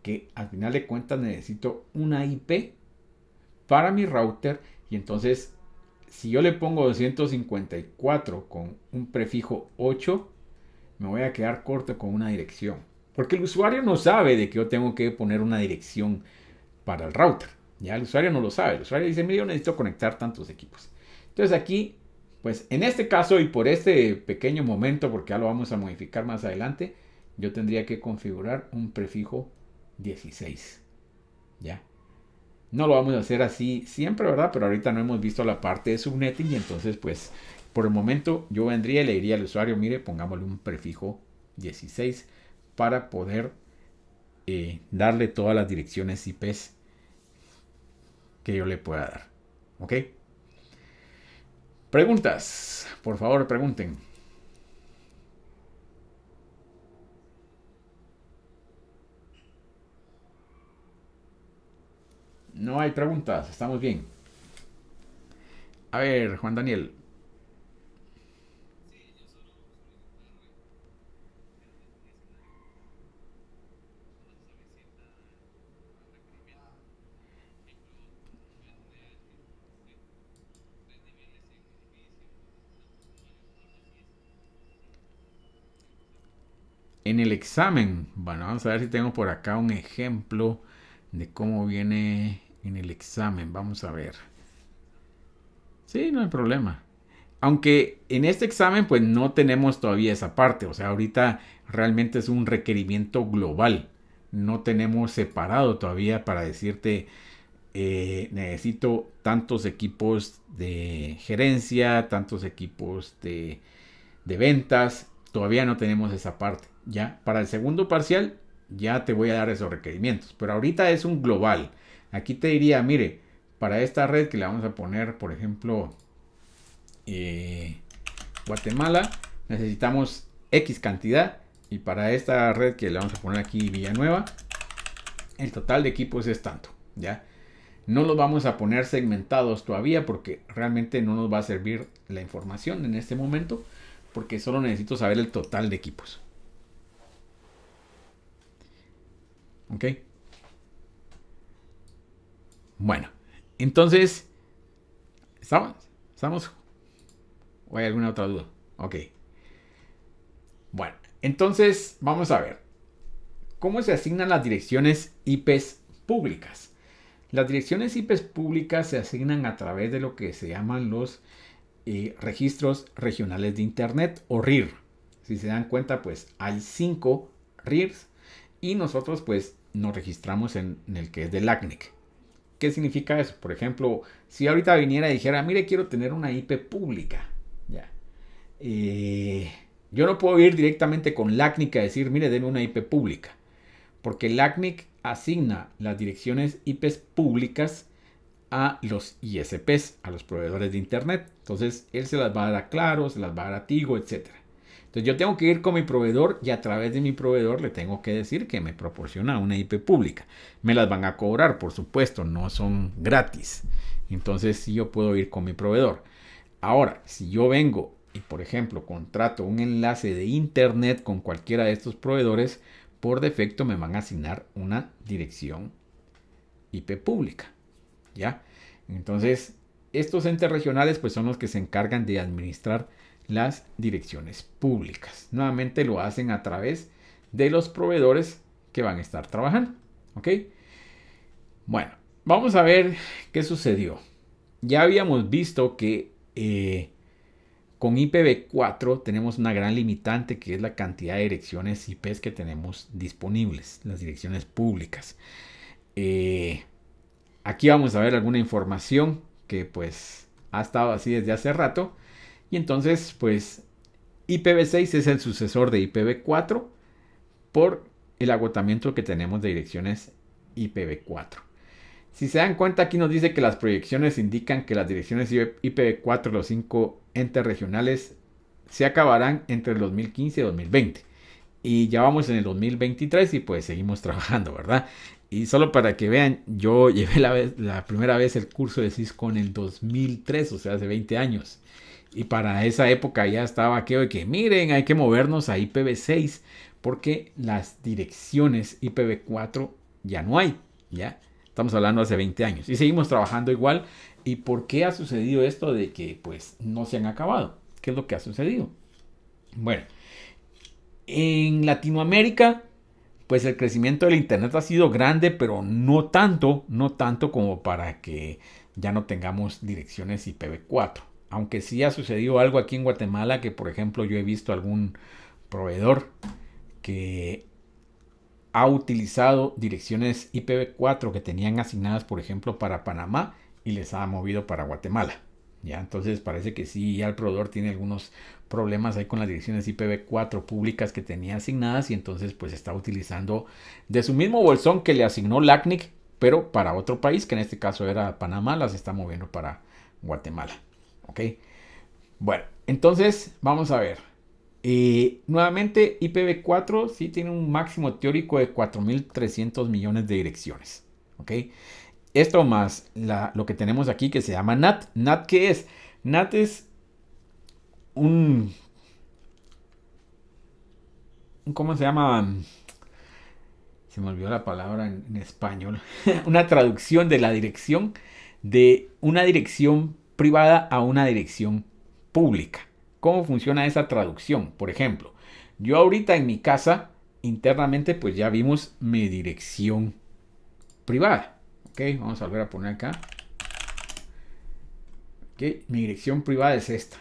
Que al final de cuentas necesito una IP para mi router y entonces si yo le pongo 254 con un prefijo 8, me voy a quedar corto con una dirección. Porque el usuario no sabe de que yo tengo que poner una dirección para el router. Ya el usuario no lo sabe. El usuario dice, mire, yo necesito conectar tantos equipos. Entonces aquí, pues en este caso y por este pequeño momento, porque ya lo vamos a modificar más adelante, yo tendría que configurar un prefijo 16. ¿Ya? No lo vamos a hacer así siempre, ¿verdad? Pero ahorita no hemos visto la parte de subnetting y entonces pues por el momento yo vendría y le diría al usuario, mire, pongámosle un prefijo 16 para poder darle todas las direcciones IPs que yo le pueda dar. ¿Ok? Preguntas, por favor pregunten. No hay preguntas, estamos bien. A ver, Juan Daniel. En el examen, bueno, vamos a ver si tengo por acá un ejemplo de cómo viene en el examen. Vamos a ver. Sí, no hay problema. Aunque en este examen pues no tenemos todavía esa parte. O sea, ahorita realmente es un requerimiento global. No tenemos separado todavía para decirte necesito tantos equipos de gerencia, tantos equipos de ventas. Todavía no tenemos esa parte. Ya, para el segundo parcial ya te voy a dar esos requerimientos. Pero ahorita es un global. Aquí te diría, mire, para esta red que le vamos a poner, por ejemplo, Guatemala, necesitamos X cantidad. Y para esta red que le vamos a poner aquí Villanueva, el total de equipos es tanto. ¿Ya? No los vamos a poner segmentados todavía porque realmente no nos va a servir la información en este momento. Porque solo necesito saber el total de equipos. ¿Ok? Bueno, entonces, ¿estamos? ¿Estamos? ¿O hay alguna otra duda? Ok. Bueno, entonces vamos a ver. ¿Cómo se asignan las direcciones IPs públicas? Las direcciones IPs públicas se asignan a través de lo que se llaman los registros regionales de Internet o RIR. Si se dan cuenta, pues hay 5 RIRs y nosotros pues nos registramos en el que es del ACNIC. ¿Qué significa eso? Por ejemplo, si ahorita viniera y dijera, mire, quiero tener una IP pública, ya. Yo no puedo ir directamente con LACNIC a decir, mire, denme una IP pública, porque LACNIC asigna las direcciones IPs públicas a los ISPs, a los proveedores de Internet. Entonces, él se las va a dar a Claro, se las va a dar a Tigo, etc. Entonces, yo tengo que ir con mi proveedor y a través de mi proveedor le tengo que decir que me proporciona una IP pública. Me las van a cobrar, por supuesto, no son gratis. Entonces, sí, yo puedo ir con mi proveedor. Ahora, si yo vengo y, por ejemplo, contrato un enlace de Internet con cualquiera de estos proveedores, por defecto me van a asignar una dirección IP pública. ¿Ya? Entonces, estos entes regionales pues son los que se encargan de administrar las direcciones públicas. Nuevamente lo hacen a través de los proveedores que van a estar trabajando. ¿Ok? Bueno, vamos a ver qué sucedió. Ya habíamos visto que con IPv4 tenemos una gran limitante que es la cantidad de direcciones IPs que tenemos disponibles, las direcciones públicas. Aquí vamos a ver alguna información que pues ha estado así desde hace rato. Y entonces pues IPv6 es el sucesor de IPv4 por el agotamiento que tenemos de direcciones IPv4. Si se dan cuenta, aquí nos dice que las proyecciones indican que las direcciones IPv4, los 5 entes regionales, se acabarán entre el 2015 y 2020. Y ya vamos en el 2023 y pues seguimos trabajando, ¿verdad? Y solo para que vean, yo llevé la primera vez el curso de Cisco en el 2003, o sea, hace 20 años. Y para esa época ya estaba aquello de que miren, hay que movernos a IPv6 porque las direcciones IPv4 ya no hay, ¿ya? Estamos hablando hace 20 años y seguimos trabajando igual. ¿Y por qué ha sucedido esto de que pues no se han acabado? ¿Qué es lo que ha sucedido? Bueno, en Latinoamérica pues el crecimiento del internet ha sido grande, pero no tanto como para que ya no tengamos direcciones IPv4. Aunque sí ha sucedido algo aquí en Guatemala, que por ejemplo yo he visto algún proveedor que ha utilizado direcciones IPv4 que tenían asignadas, por ejemplo, para Panamá y les ha movido para Guatemala. ¿Ya? Entonces parece que sí, ya el proveedor tiene algunos problemas ahí con las direcciones IPv4 públicas que tenía asignadas y entonces pues está utilizando de su mismo bolsón que le asignó LACNIC, pero para otro país, que en este caso era Panamá, las está moviendo para Guatemala. ¿Ok? Bueno, entonces vamos a ver. Nuevamente, IPv4 sí tiene un máximo teórico de 4.300 millones de direcciones. ¿Ok? Esto más lo que tenemos aquí que se llama NAT. ¿NAT qué es? NAT es un... ¿Cómo se llama? Se me olvidó la palabra en español. Una traducción de la dirección de una dirección privada a una dirección pública. ¿Cómo funciona esa traducción? Por ejemplo, yo ahorita en mi casa, internamente, pues ya vimos mi dirección privada. Ok, vamos a volver a poner acá. Ok, mi dirección privada es esta.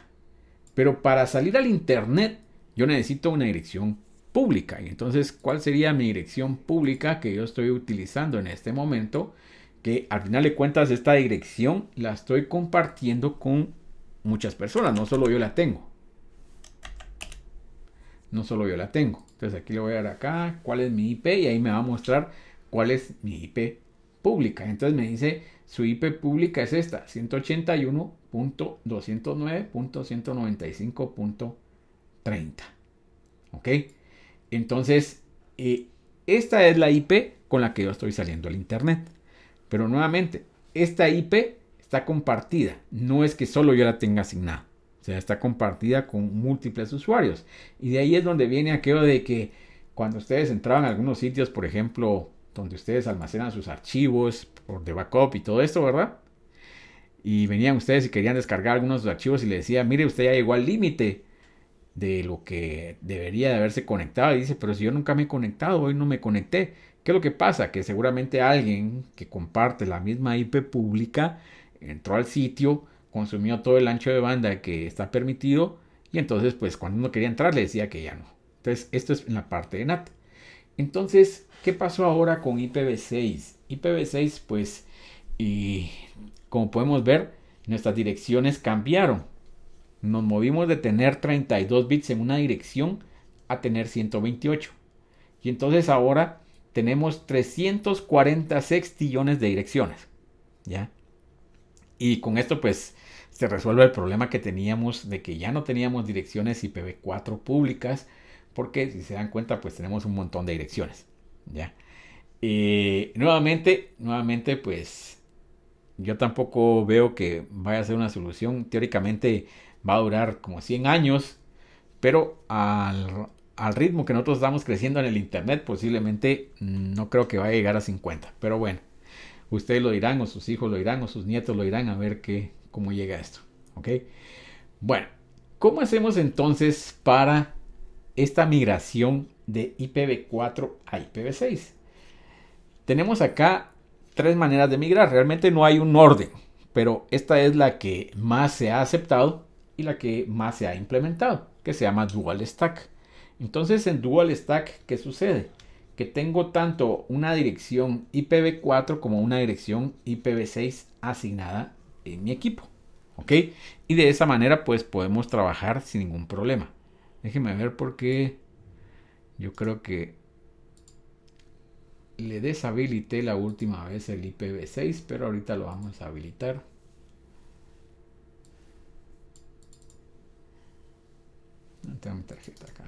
Pero para salir al internet, yo necesito una dirección pública. Y entonces, ¿cuál sería mi dirección pública que yo estoy utilizando en este momento? Que al final de cuentas, esta dirección la estoy compartiendo con muchas personas. No solo yo la tengo. No solo yo la tengo. Entonces aquí le voy a dar acá cuál es mi IP y ahí me va a mostrar cuál es mi IP pública. Entonces me dice su IP pública es esta, 181.209.195.30. ¿Ok? Entonces, esta es la IP con la que yo estoy saliendo al internet. Pero nuevamente, esta IP está compartida. No es que solo yo la tenga asignada. O sea, está compartida con múltiples usuarios. Y de ahí es donde viene aquello de que cuando ustedes entraban a algunos sitios, por ejemplo, donde ustedes almacenan sus archivos por de backup y todo esto, ¿verdad? Y venían ustedes y querían descargar algunos de sus archivos y le decía, mire, usted ya llegó al límite de lo que debería de haberse conectado. Y dice, pero si yo nunca me he conectado, hoy no me conecté. ¿Qué es lo que pasa? Que seguramente alguien que comparte la misma IP pública entró al sitio, consumió todo el ancho de banda que está permitido y entonces pues cuando uno quería entrar le decía que ya no. Entonces esto es en la parte de NAT. Entonces, ¿qué pasó ahora con IPv6? IPv6 pues, y como podemos ver, nuestras direcciones cambiaron. Nos movimos de tener 32 bits en una dirección a tener 128. Y entonces ahora tenemos 340 sextillones de direcciones. ¿Ya? Y con esto pues se resuelve el problema que teníamos de que ya no teníamos direcciones IPv4 públicas. Porque si se dan cuenta pues tenemos un montón de direcciones. ¿Ya? Nuevamente pues yo tampoco veo que vaya a ser una solución. Teóricamente va a durar como 100 años, pero al ritmo que nosotros estamos creciendo en el internet, posiblemente no creo que vaya a llegar a 50. Pero bueno, ustedes lo dirán, o sus hijos lo dirán, o sus nietos lo dirán, a ver cómo llega esto. ¿Ok? Bueno, ¿cómo hacemos entonces para esta migración de IPv4 a IPv6? Tenemos acá tres maneras de migrar. Realmente no hay un orden, pero esta es la que más se ha aceptado y la que más se ha implementado, que se llama Dual Stack. Entonces en Dual Stack, ¿qué sucede? Que tengo tanto una dirección IPv4 como una dirección IPv6 asignada en mi equipo. ¿Ok? Y de esa manera pues podemos trabajar sin ningún problema. Déjenme ver porque yo creo que le deshabilité la última vez el IPv6, pero ahorita lo vamos a habilitar. No tengo mi tarjeta acá.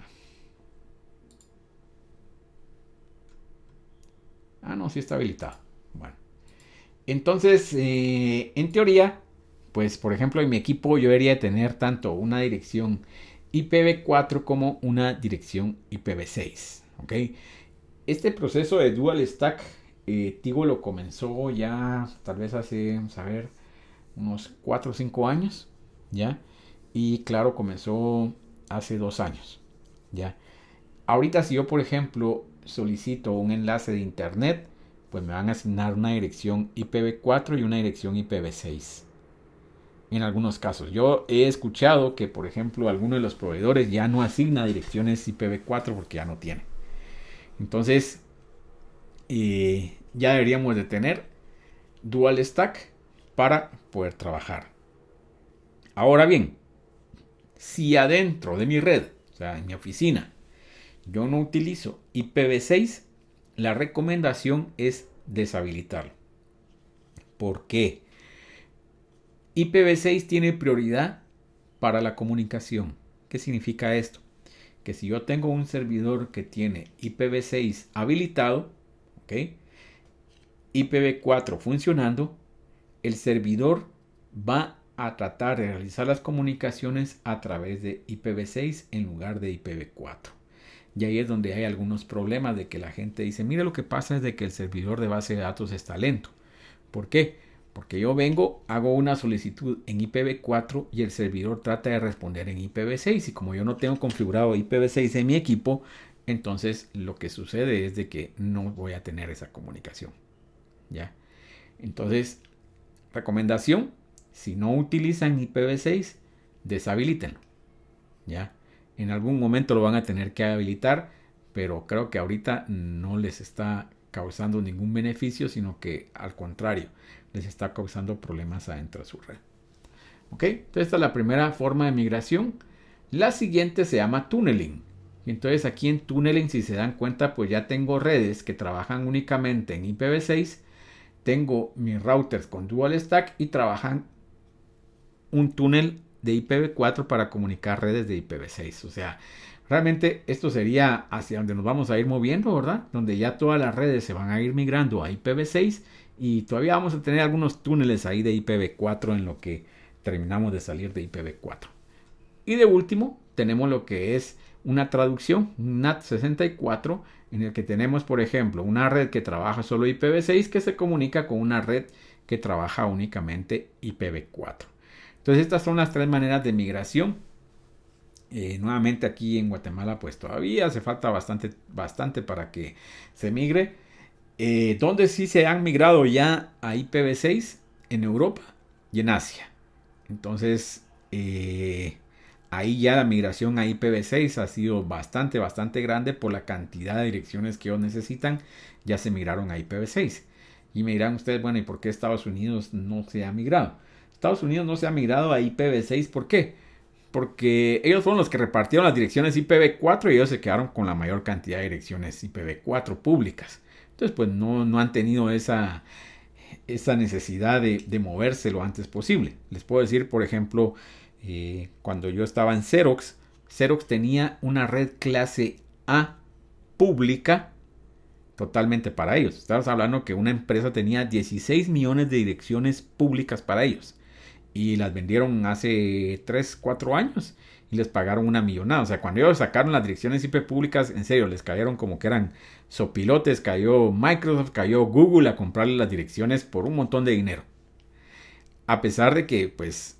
Ah, no, sí está habilitado. Bueno, entonces, en teoría, pues por ejemplo en mi equipo yo debería tener tanto una dirección IPv4 como una dirección IPv6. ¿Ok? Este proceso de Dual Stack, Tigo lo comenzó ya tal vez hace, vamos a ver, unos 4 o 5 años, ¿ya? Y claro, comenzó hace 2 años, ¿ya? Ahorita si yo, por ejemplo, solicito un enlace de internet, pues me van a asignar una dirección IPv4 y una dirección IPv6. En algunos casos. Yo he escuchado que, por ejemplo, alguno de los proveedores ya no asigna direcciones IPv4 porque ya no tiene. Entonces, ya deberíamos de tener Dual Stack para poder trabajar. Ahora bien, si adentro de mi red, o sea, en mi oficina, yo no utilizo IPv6, la recomendación es deshabilitarlo. ¿Por qué? IPv6 tiene prioridad para la comunicación. ¿Qué significa esto? Que si yo tengo un servidor que tiene IPv6 habilitado, ¿ok? IPv4 funcionando, el servidor va a tratar de realizar las comunicaciones a través de IPv6 en lugar de IPv4. Y ahí es donde hay algunos problemas de que la gente dice, mira, lo que pasa es de que el servidor de base de datos está lento. ¿Por qué? Porque yo vengo, hago una solicitud en IPv4 y el servidor trata de responder en IPv6. Y como yo no tengo configurado IPv6 en mi equipo, entonces lo que sucede es de que no voy a tener esa comunicación. ¿Ya? Entonces, recomendación, si no utilizan IPv6, deshabilítenlo. ¿Ya? En algún momento lo van a tener que habilitar, pero creo que ahorita no les está causando ningún beneficio, sino que al contrario, les está causando problemas adentro de su red. ¿Ok? Entonces esta es la primera forma de migración. La siguiente se llama tunneling. Y entonces aquí en tunneling, si se dan cuenta, pues ya tengo redes que trabajan únicamente en IPv6. Tengo mis routers con Dual Stack y trabajan un túnel de IPv4 para comunicar redes de IPv6. O sea, realmente esto sería hacia donde nos vamos a ir moviendo, ¿verdad? Donde ya todas las redes se van a ir migrando a IPv6 y todavía vamos a tener algunos túneles ahí de IPv4 en lo que terminamos de salir de IPv4. Y de último, tenemos lo que es una traducción, un NAT64, en el que tenemos, por ejemplo, una red que trabaja solo IPv6 que se comunica con una red que trabaja únicamente IPv4. Entonces estas son las tres maneras de migración. Nuevamente aquí en Guatemala pues todavía hace falta bastante para que se migre. Donde sí se han migrado ya a IPv6 en Europa y en Asia. Entonces ahí ya la migración a IPv6 ha sido bastante grande por la cantidad de direcciones que ellos necesitan. Ya se migraron a IPv6. Y me dirán ustedes, bueno, ¿y por qué Estados Unidos no se ha migrado? Estados Unidos no se ha migrado a IPv6, ¿por qué? Porque ellos fueron los que repartieron las direcciones IPv4 y ellos se quedaron con la mayor cantidad de direcciones IPv4 públicas. Entonces, pues no han tenido esa necesidad de moverse lo antes posible. Les puedo decir, por ejemplo, cuando yo estaba en Xerox, Xerox tenía una red clase A pública totalmente para ellos. Estamos hablando que una empresa tenía 16 millones de direcciones públicas para ellos. Y las vendieron hace 3, 4 años y les pagaron una millonada. O sea, cuando ellos sacaron las direcciones IP públicas, en serio, les cayeron como que eran sopilotes. Cayó Microsoft, cayó Google a comprarle las direcciones por un montón de dinero. A pesar de que, pues,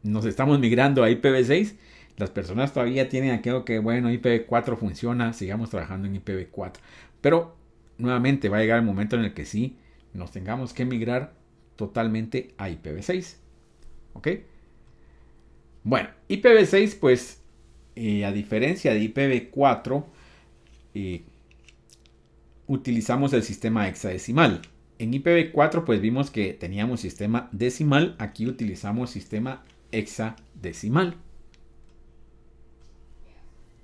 nos estamos migrando a IPv6, las personas todavía tienen aquello que, bueno, IPv4 funciona, sigamos trabajando en IPv4. Pero, nuevamente, va a llegar el momento en el que sí nos tengamos que migrar totalmente a IPv6. ¿Ok? Bueno, IPv6, pues, a diferencia de IPv4, utilizamos el sistema hexadecimal. En IPv4, pues, vimos que teníamos sistema decimal. Aquí utilizamos sistema hexadecimal.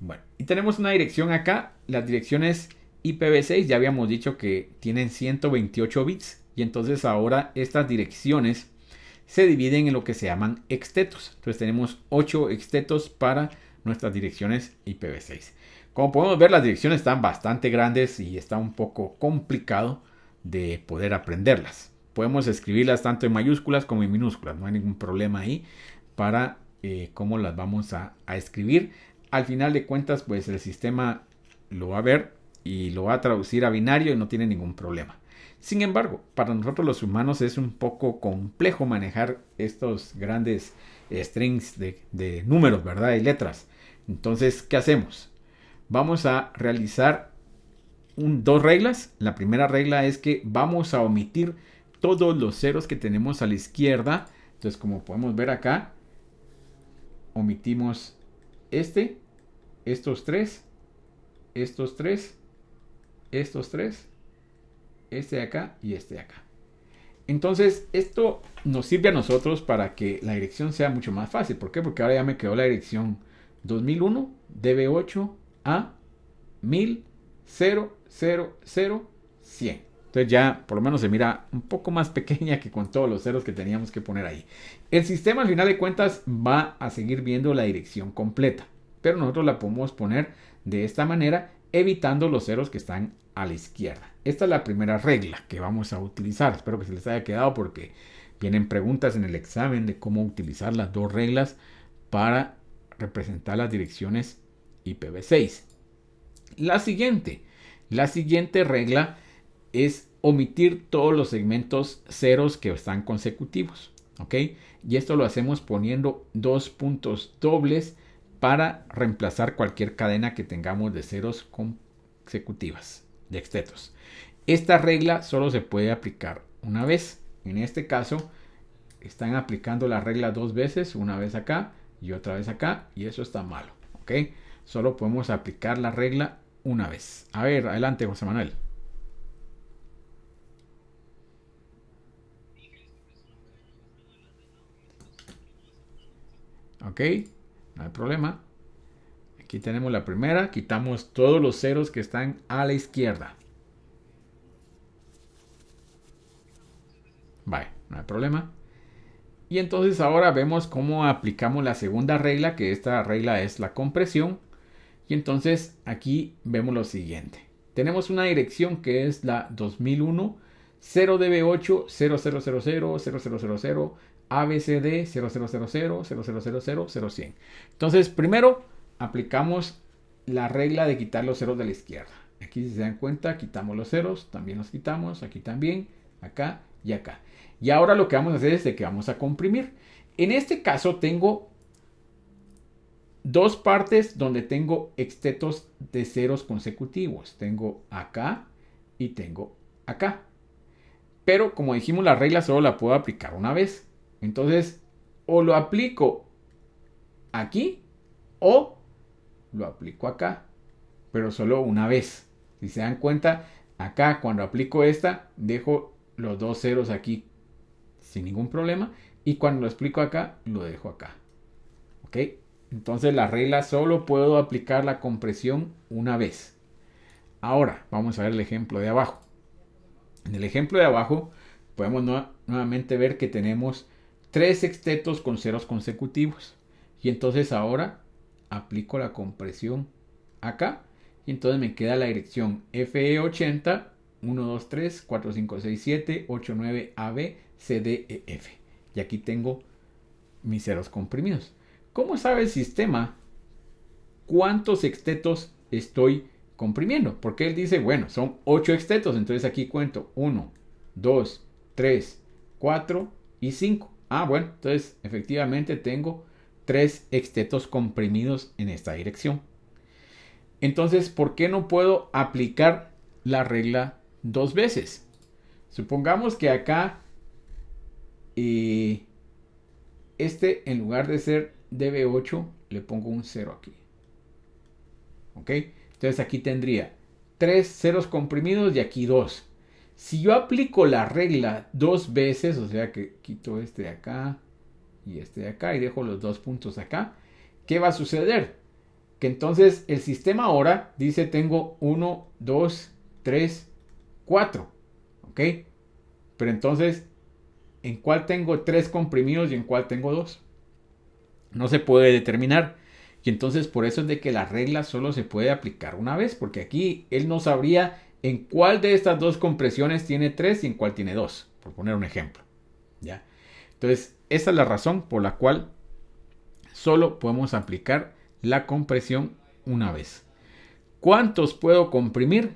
Bueno, y tenemos una dirección acá. Las direcciones IPv6 ya habíamos dicho que tienen 128 bits. Y entonces ahora estas direcciones se dividen en lo que se llaman extetos. Entonces tenemos 8 extetos para nuestras direcciones IPv6. Como podemos ver, las direcciones están bastante grandes y está un poco complicado de poder aprenderlas. podemos escribirlas tanto en mayúsculas como en minúsculas. No hay ningún problema ahí para cómo las vamos a escribir. Al final de cuentas, pues el sistema lo va a ver y lo va a traducir a binario y no tiene ningún problema. Sin embargo, para nosotros los humanos es un poco complejo manejar estos grandes strings de números, ¿verdad? Y letras. Entonces, ¿qué hacemos? Vamos a realizar dos reglas. La primera regla es que vamos a omitir todos los ceros que tenemos a la izquierda. Entonces, como podemos ver acá, omitimos estos tres, este de acá y este de acá. Entonces, esto nos sirve a nosotros para que la dirección sea mucho más fácil. ¿Por qué? Porque ahora ya me quedó la dirección 2001 DB8 a 1000 0 0 0 100. Entonces ya por lo menos se mira un poco más pequeña que con todos los ceros que teníamos que poner ahí. El sistema al final de cuentas va a seguir viendo la dirección completa, pero nosotros la podemos poner de esta manera, evitando los ceros que están a la izquierda. Esta es la primera regla que vamos a utilizar. Espero que se les haya quedado porque vienen preguntas en el examen de cómo utilizar las dos reglas para representar las direcciones IPv6. La siguiente regla es omitir todos los segmentos ceros que están consecutivos, ¿ok? Y esto lo hacemos poniendo dos puntos dobles para reemplazar cualquier cadena que tengamos de ceros consecutivas, de octetos. Esta regla solo se puede aplicar una vez. En este caso, están aplicando la regla dos veces, una vez acá y otra vez acá, y eso está malo, ¿ok? Solo podemos aplicar la regla una vez. A ver, adelante, José Manuel. Ok, no hay problema. Aquí tenemos la primera. Quitamos todos los ceros que están a la izquierda. Vale, no hay problema. Y entonces ahora vemos cómo aplicamos la segunda regla, que esta regla es la compresión. Y entonces aquí vemos lo siguiente. Tenemos una dirección que es la 2001 0DB8 0000 ABCD 0000 100. Entonces primero aplicamos la regla de quitar los ceros de la izquierda. Aquí si se dan cuenta quitamos los ceros, también los quitamos, aquí también, acá y acá. Y ahora lo que vamos a hacer es de que vamos a comprimir. En este caso tengo dos partes donde tengo octetos de ceros consecutivos. Tengo acá y tengo acá. Pero como dijimos, la regla solo la puedo aplicar una vez. Entonces, o lo aplico aquí o lo aplico acá. Pero solo una vez. Si se dan cuenta, acá cuando aplico esta, dejo los dos ceros aquí sin ningún problema. Y cuando lo explico acá, lo dejo acá. ¿Ok? Entonces la regla solo puedo aplicar la compresión una vez. Ahora vamos a ver el ejemplo de abajo. En el ejemplo de abajo podemos nuevamente ver que tenemos tres octetos con ceros consecutivos. Y entonces ahora aplico la compresión acá. Y entonces me queda la dirección FE80 1, 2, 3, 4, 5, 6, 7, 8, 9, AB, CD, E, F. Y aquí tengo mis ceros comprimidos. ¿Cómo sabe el sistema cuántos octetos estoy comprimiendo? Porque él dice, bueno, son 8 octetos. Entonces aquí cuento 1, 2, 3, 4 y 5. Ah, bueno, entonces efectivamente tengo 3 octetos comprimidos en esta dirección. Entonces, ¿por qué no puedo aplicar la regla dos veces? Supongamos que acá en lugar de ser DB8 le pongo un 0 aquí. ¿Ok? Entonces aquí tendría 3 ceros comprimidos y aquí 2. Si yo aplico la regla dos veces, o sea que quito este de acá y este de acá y dejo los dos puntos acá, ¿qué va a suceder? Que entonces el sistema ahora dice tengo 1, 2, 3, 4. ¿Ok? Pero entonces, ¿en cuál tengo 3 comprimidos y en cuál tengo 2? No se puede determinar. Y entonces por eso es de que la regla solo se puede aplicar una vez. Porque aquí él no sabría en cuál de estas dos compresiones tiene 3 y en cuál tiene 2. por poner un ejemplo. ¿Ya? Entonces, esa es la razón por la cual solo podemos aplicar la compresión una vez. ¿Cuántos puedo comprimir?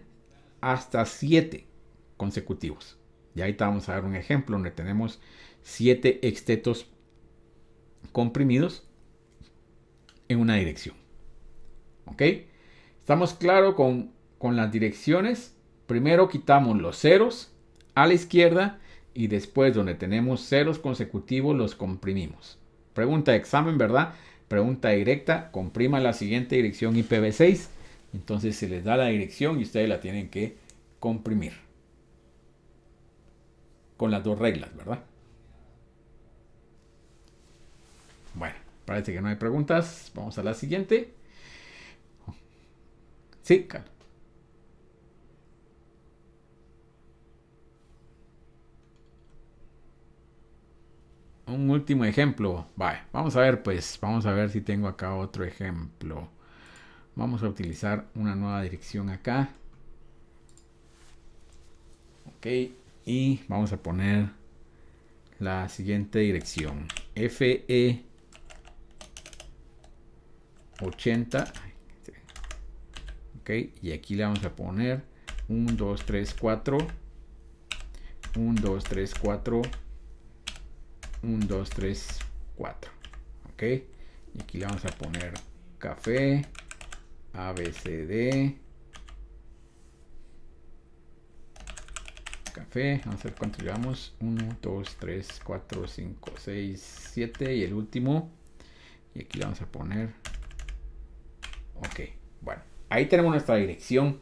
Hasta 7 consecutivos. Y ahorita vamos a ver un ejemplo donde tenemos 7 extetos comprimidos en una dirección. ¿Ok? ¿Estamos claros con las direcciones? Primero quitamos los ceros a la izquierda y después donde tenemos ceros consecutivos los comprimimos. Pregunta de examen, ¿verdad? Pregunta directa, comprima la siguiente dirección IPv6. Entonces se les da la dirección y ustedes la tienen que comprimir. Con las dos reglas, ¿verdad? Bueno, parece que no hay preguntas. Vamos a la siguiente. Sí, Carlos. Un último ejemplo. Vale, vamos a ver, pues, vamos a ver si tengo acá otro ejemplo. Vamos a utilizar una nueva dirección acá. Ok, y vamos a poner la siguiente dirección. FE80. Ok, y aquí le vamos a poner 1, 2, 3, 4. 1, 2, 3, 4. 1, 2, 3, 4. Ok, y aquí le vamos a poner café, ABCD. Café, vamos a ver cuánto llevamos. 1, 2, 3, 4, 5, 6, 7 y el último. Y aquí le vamos a poner. Ok, bueno, ahí tenemos nuestra dirección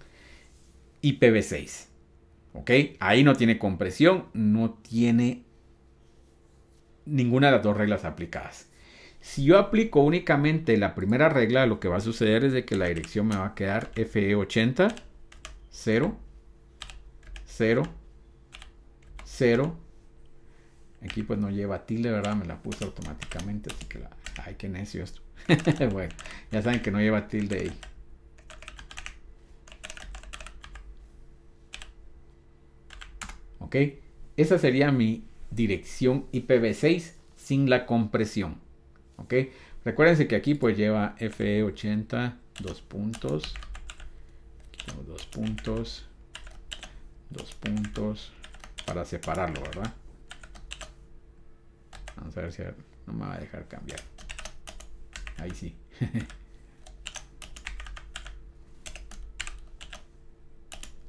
IPv6. Ok, ahí no tiene compresión, no tiene ninguna de las dos reglas aplicadas. Si yo aplico únicamente la primera regla, lo que va a suceder es de que la dirección me va a quedar FE80 0 0 0. Aquí pues no lleva tilde, ¿verdad? Me la puse automáticamente, así que ay, qué necio esto. Bueno, ya saben que no lleva tilde ahí. Ok, esa sería mi dirección IPv6 sin la compresión. Ok, recuérdense que aquí pues lleva FE80, 2 puntos, 2 puntos, 2 puntos, para separarlo, ¿verdad? Vamos a ver si no me va a dejar cambiar. Ahí sí.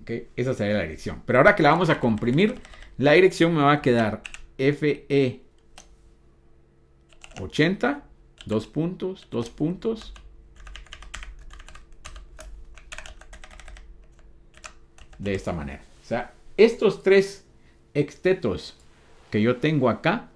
Ok, esa sería la dirección. Pero ahora que la vamos a comprimir, la dirección me va a quedar FE80, 2 puntos, 2 puntos. De esta manera. O sea, estos 3 extetos que yo tengo acá,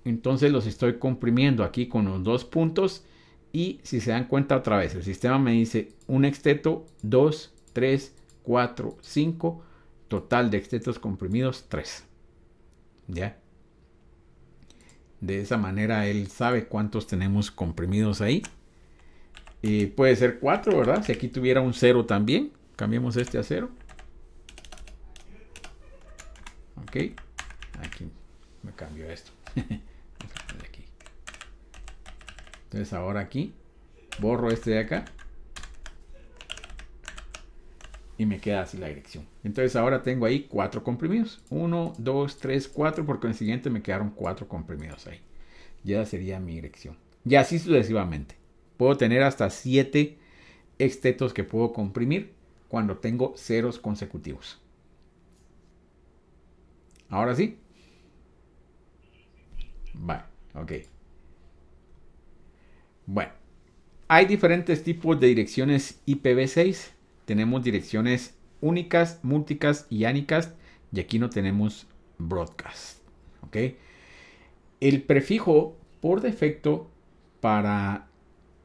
entonces los estoy comprimiendo aquí con los 2 puntos. Y si se dan cuenta otra vez, el sistema me dice un exteto, 2, 3, 4, 5. Total de extetos comprimidos, 3. ¿Ya? De esa manera él sabe cuántos tenemos comprimidos ahí. Y puede ser 4, ¿verdad? Si aquí tuviera un 0 también. Cambiemos este a 0. Ok. Aquí me cambio esto. Aquí. Entonces ahora aquí borro este de acá. Y me queda así la dirección. Entonces ahora tengo ahí 4 comprimidos. 1, 2, 3, 4. Por consiguiente me quedaron 4 comprimidos ahí. Ya sería mi dirección. Y así sucesivamente. Puedo tener hasta 7 extetos que puedo comprimir cuando tengo ceros consecutivos. Ahora sí. Vale, ok. Bueno, hay diferentes tipos de direcciones IPv6. Tenemos direcciones únicas, multicast y unicast. Y aquí no tenemos broadcast. ¿Ok? El prefijo por defecto para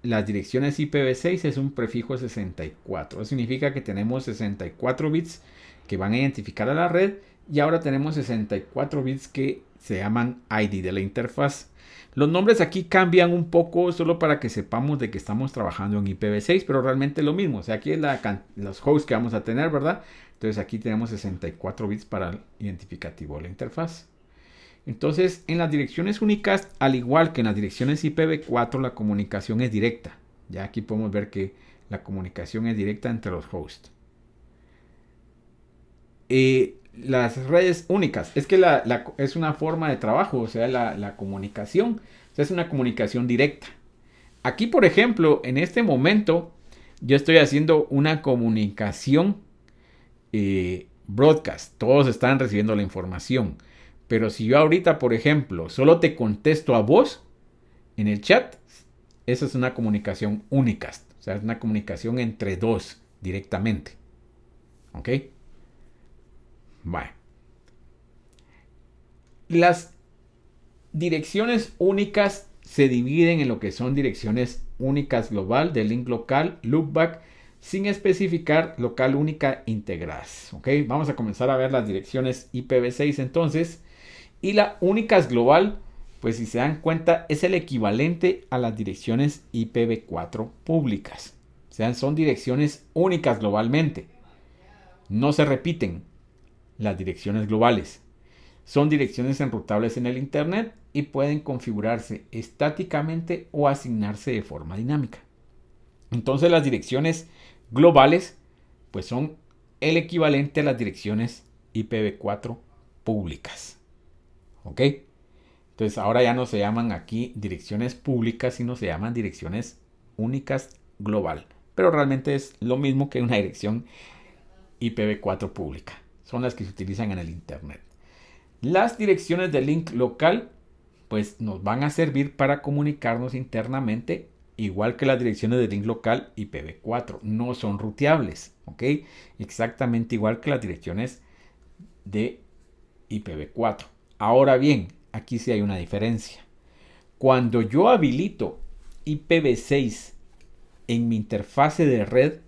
las direcciones IPv6 es un prefijo 64. Eso significa que tenemos 64 bits que van a identificar a la red. Y ahora tenemos 64 bits que se llaman ID de la interfaz. Los nombres aquí cambian un poco solo para que sepamos de que estamos trabajando en IPv6, pero realmente es lo mismo. O sea, aquí es los hosts que vamos a tener, ¿verdad? Entonces aquí tenemos 64 bits para el identificativo de la interfaz. Entonces, en las direcciones únicas, al igual que en las direcciones IPv4, la comunicación es directa. Ya aquí podemos ver que la comunicación es directa entre los hosts. Las redes únicas, es que es una forma de trabajo, o sea, la comunicación, o sea, es una comunicación directa. Aquí, por ejemplo, en este momento, yo estoy haciendo una comunicación broadcast, todos están recibiendo la información. Pero si yo ahorita, por ejemplo, solo te contesto a vos en el chat, esa es una comunicación unicast, o sea, es una comunicación entre dos directamente. ¿Ok? Vale. Las direcciones únicas se dividen en lo que son direcciones únicas global, de link local, loopback, sin especificar local única integradas. ¿Ok? Vamos a comenzar a ver las direcciones IPv6 entonces. Y la únicas global, pues si se dan cuenta, es el equivalente a las direcciones IPv4 públicas. O sea, son direcciones únicas globalmente. No se repiten las direcciones globales. Son direcciones enrutables en el Internet y pueden configurarse estáticamente o asignarse de forma dinámica. Entonces las direcciones globales pues son el equivalente a las direcciones IPv4 públicas. ¿Ok? Entonces ahora ya no se llaman aquí direcciones públicas, sino se llaman direcciones únicas global. Pero realmente es lo mismo que una dirección IPv4 pública. Son las que se utilizan en el Internet. Las direcciones de link local pues nos van a servir para comunicarnos internamente, igual que las direcciones de link local IPv4. No son ruteables, ¿ok? Exactamente igual que las direcciones de IPv4. Ahora bien, aquí sí hay una diferencia. Cuando yo habilito IPv6 en mi interfase de red,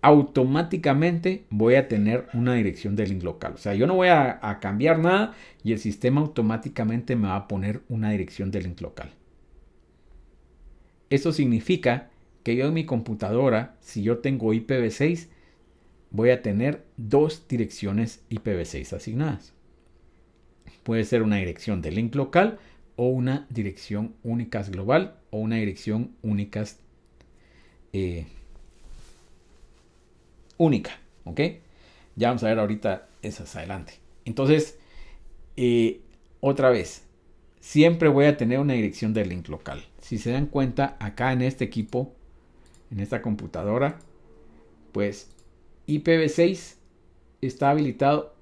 automáticamente voy a tener una dirección de link local. O sea, yo no voy a cambiar nada y el sistema automáticamente me va a poner una dirección de link local. Eso significa que yo en mi computadora, si yo tengo IPv6, voy a tener dos direcciones IPv6 asignadas. Puede ser una dirección de link local o una dirección únicas global o una dirección únicas única, ¿ok? Ya vamos a ver ahorita esas adelante. Entonces, otra vez, siempre voy a tener una dirección de link local. Si se dan cuenta, acá en este equipo, en esta computadora, pues IPv6 está habilitado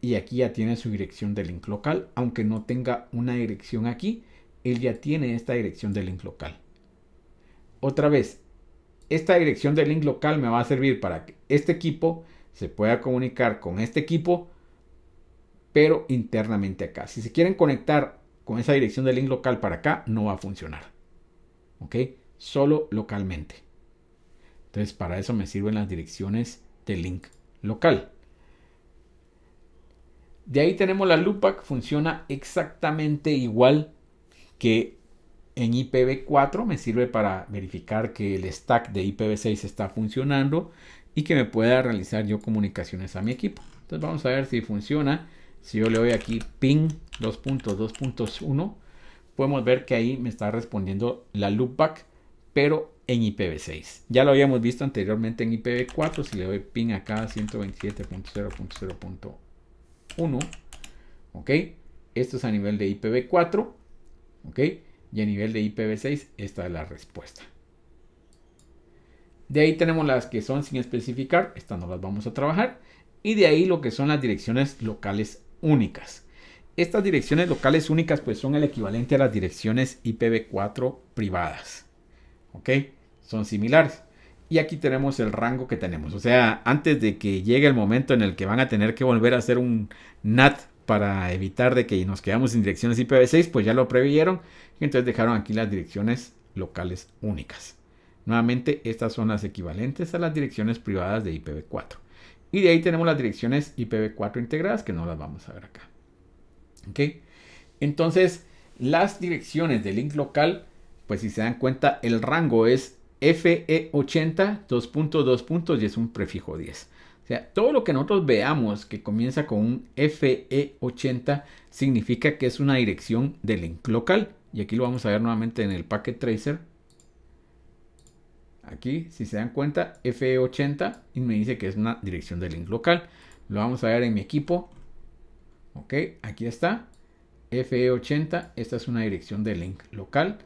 y aquí ya tiene su dirección de link local. Aunque no tenga una dirección aquí, él ya tiene esta dirección de link local. Otra vez, esta dirección de link local me va a servir para que este equipo se pueda comunicar con este equipo, pero internamente acá. Si se quieren conectar con esa dirección de link local para acá, no va a funcionar. ¿Ok? Solo localmente. Entonces, para eso me sirven las direcciones de link local. De ahí tenemos la loopback, funciona exactamente igual que en IPv4, me sirve para verificar que el stack de IPv6 está funcionando y que me pueda realizar yo comunicaciones a mi equipo. Entonces vamos a ver si funciona. Si yo le doy aquí ping 2.2.1, podemos ver que ahí me está respondiendo la loopback, pero en IPv6. Ya lo habíamos visto anteriormente en IPv4. Si le doy ping acá 127.0.0.1, ok, esto es a nivel de IPv4, ok, y a nivel de IPv6 esta es la respuesta. De ahí tenemos las que son sin especificar, estas no las vamos a trabajar, y de ahí lo que son las direcciones locales únicas. Estas direcciones locales únicas pues son el equivalente a las direcciones IPv4 privadas, ok, son similares. Y aquí tenemos el rango que tenemos, o sea, antes de que llegue el momento en el que van a tener que volver a hacer un NAT para evitar de que nos quedamos sin direcciones IPv6, pues ya lo previeron y entonces dejaron aquí las direcciones locales únicas. Nuevamente, estas son las equivalentes a las direcciones privadas de IPv4. Y de ahí tenemos las direcciones IPv4 integradas, que no las vamos a ver acá. ¿Ok? Entonces, las direcciones de link local, pues si se dan cuenta, el rango es FE80, 2 puntos, y es un prefijo 10. O sea, todo lo que nosotros veamos que comienza con un FE80 significa que es una dirección de link local. Y aquí lo vamos a ver nuevamente en el Packet Tracer. Aquí, si se dan cuenta, FE80 y me dice que es una dirección de link local. Lo vamos a ver en mi equipo. Ok, aquí está. FE80, esta es una dirección de link local.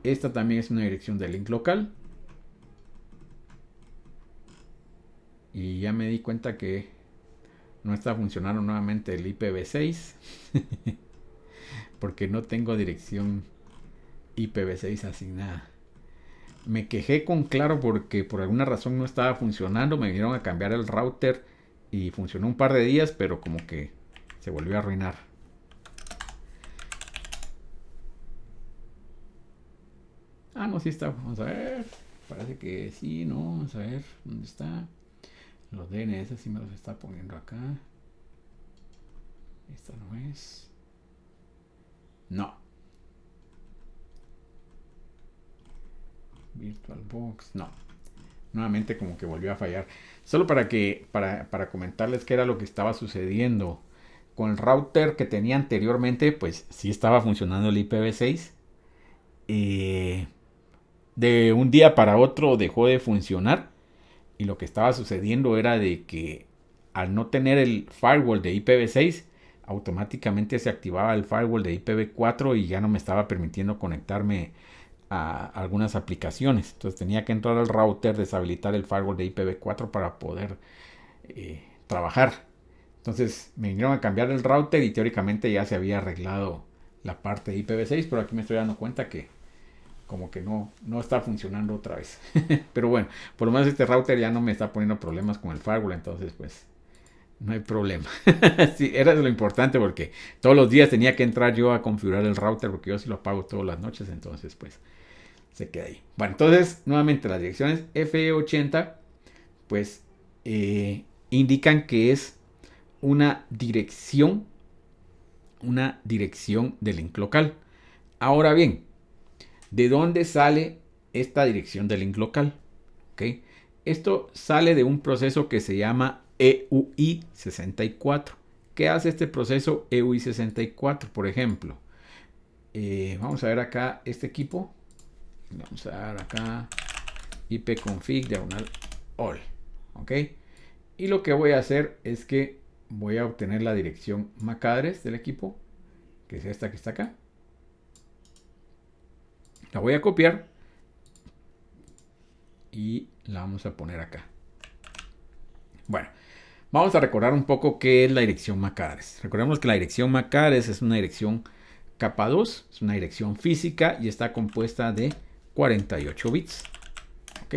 Esta también es una dirección de link local. Y ya me di cuenta que no está funcionando nuevamente el IPv6. Porque no tengo dirección IPv6 asignada. Me quejé con Claro porque por alguna razón no estaba funcionando. Me vinieron a cambiar el router y funcionó un par de días, pero como que se volvió a arruinar. Ah, no, sí está. Vamos a ver. Parece que sí, no. Vamos a ver dónde está. Los DNS sí me los está poniendo acá. Esta no es. No. VirtualBox, no. Nuevamente como que volvió a fallar. Solo para comentarles qué era lo que estaba sucediendo. Con el router que tenía anteriormente, pues sí estaba funcionando el IPv6. De un día para otro dejó de funcionar. Y lo que estaba sucediendo era de que al no tener el firewall de IPv6, automáticamente se activaba el firewall de IPv4 y ya no me estaba permitiendo conectarme a algunas aplicaciones. Entonces tenía que entrar al router, deshabilitar el firewall de IPv4 para poder trabajar. Entonces me vinieron a cambiar el router y teóricamente ya se había arreglado la parte de IPv6, pero aquí me estoy dando cuenta que como que no está funcionando otra vez. Pero bueno, por lo menos este router ya no me está poniendo problemas con el firewall, entonces pues no hay problema. Sí, era lo importante porque todos los días tenía que entrar yo a configurar el router porque yo sí lo apago todas las noches, entonces pues se queda ahí. Bueno, entonces nuevamente las direcciones FE80 pues indican que es una dirección de link local. Ahora bien, ¿de dónde sale esta dirección de link local? ¿Okay? Esto sale de un proceso que se llama EUI64. ¿Qué hace este proceso EUI64? Por ejemplo, vamos a ver acá este equipo. Vamos a dar acá ipconfig diagonal all. ¿Ok? Y lo que voy a hacer es que voy a obtener la dirección MAC address del equipo, que es esta que está acá. La voy a copiar y la vamos a poner acá. Bueno, vamos a recordar un poco qué es la dirección MAC address. Recordemos que la dirección MAC address es una dirección capa 2, es una dirección física y está compuesta de 48 bits. ¿Ok?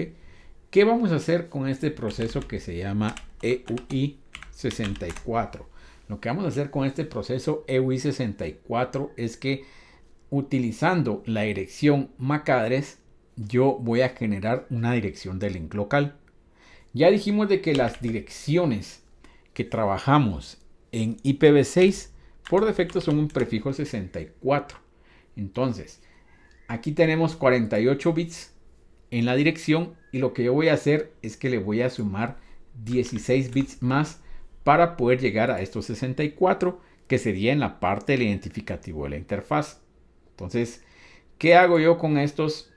¿Qué vamos a hacer con este proceso que se llama EUI64? Lo que vamos a hacer con este proceso EUI64 es que utilizando la dirección MAC address, yo voy a generar una dirección de link local. Ya dijimos de que las direcciones que trabajamos en IPv6 por defecto son un prefijo 64. Entonces, aquí tenemos 48 bits en la dirección y lo que yo voy a hacer es que le voy a sumar 16 bits más para poder llegar a estos 64, que sería en la parte del identificativo de la interfaz. Entonces, ¿qué hago yo con estos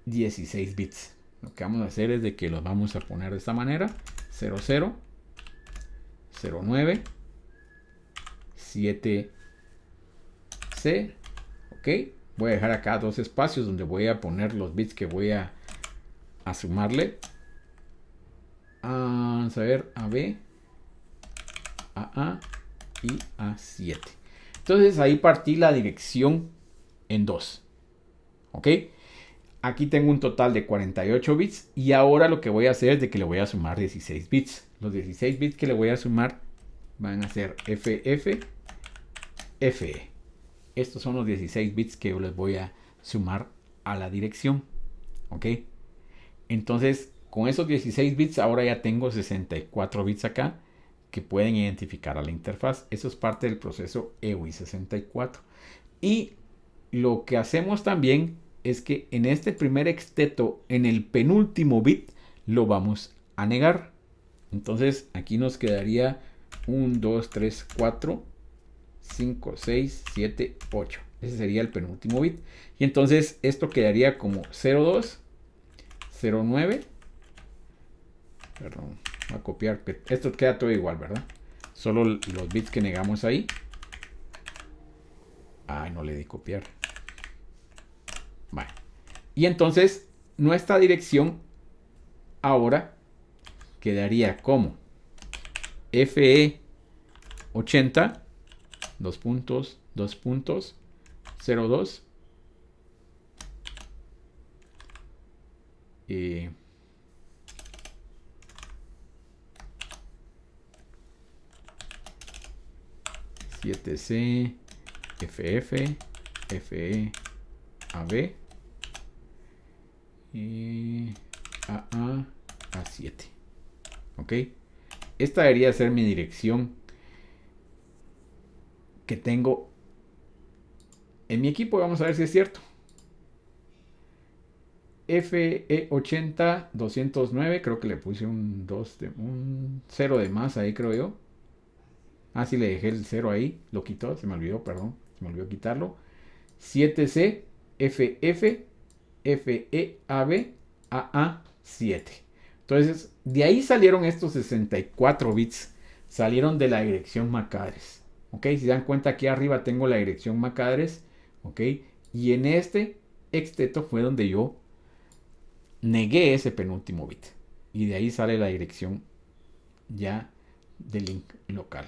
16 bits? Lo que vamos a hacer es de que los vamos a poner de esta manera: 00, 09, 7C. Ok, voy a dejar acá dos espacios donde voy a poner los bits que voy a sumarle. Vamos a ver, AB, AA y A7. Entonces ahí partí la dirección en dos. Ok, aquí tengo un total de 48 bits y ahora lo que voy a hacer es de que le voy a sumar 16 bits. Los 16 bits que le voy a sumar van a ser FF, FE. Estos son los 16 bits que yo les voy a sumar a la dirección. Ok, entonces con esos 16 bits ahora ya tengo 64 bits acá que pueden identificar a la interfaz. Eso es parte del proceso EWI64. Y lo que hacemos también es que en este primer exteto, en el penúltimo bit, lo vamos a negar. Entonces aquí nos quedaría 1, 2, 3, 4, 5, 6, 7, 8. Ese sería el penúltimo bit. Y entonces esto quedaría como 02, 09. Perdón, voy a copiar. Esto queda todo igual, ¿verdad? Solo los bits que negamos ahí. Ay, no le di copiar. Vale. Y entonces nuestra dirección ahora quedaría como FE80 2 puntos 2 puntos 02 7C FF FE AB AA A7. Ok, esta debería ser mi dirección que tengo en mi equipo. Vamos a ver si es cierto. FE80 209, creo que le puse un 0 de más ahí, creo yo. Ah, sí, le dejé el 0 ahí, lo quitó, se me olvidó, perdón, se me olvidó quitarlo. 7C FF FEAB AA7. Entonces, de ahí salieron estos 64 bits, salieron de la dirección MAC address. Ok, si dan cuenta, aquí arriba tengo la dirección MAC address. Ok, y en este exteto fue donde yo negué ese penúltimo bit. Y de ahí sale la dirección ya del link local.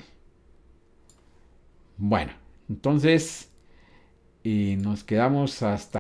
Bueno, entonces nos quedamos hasta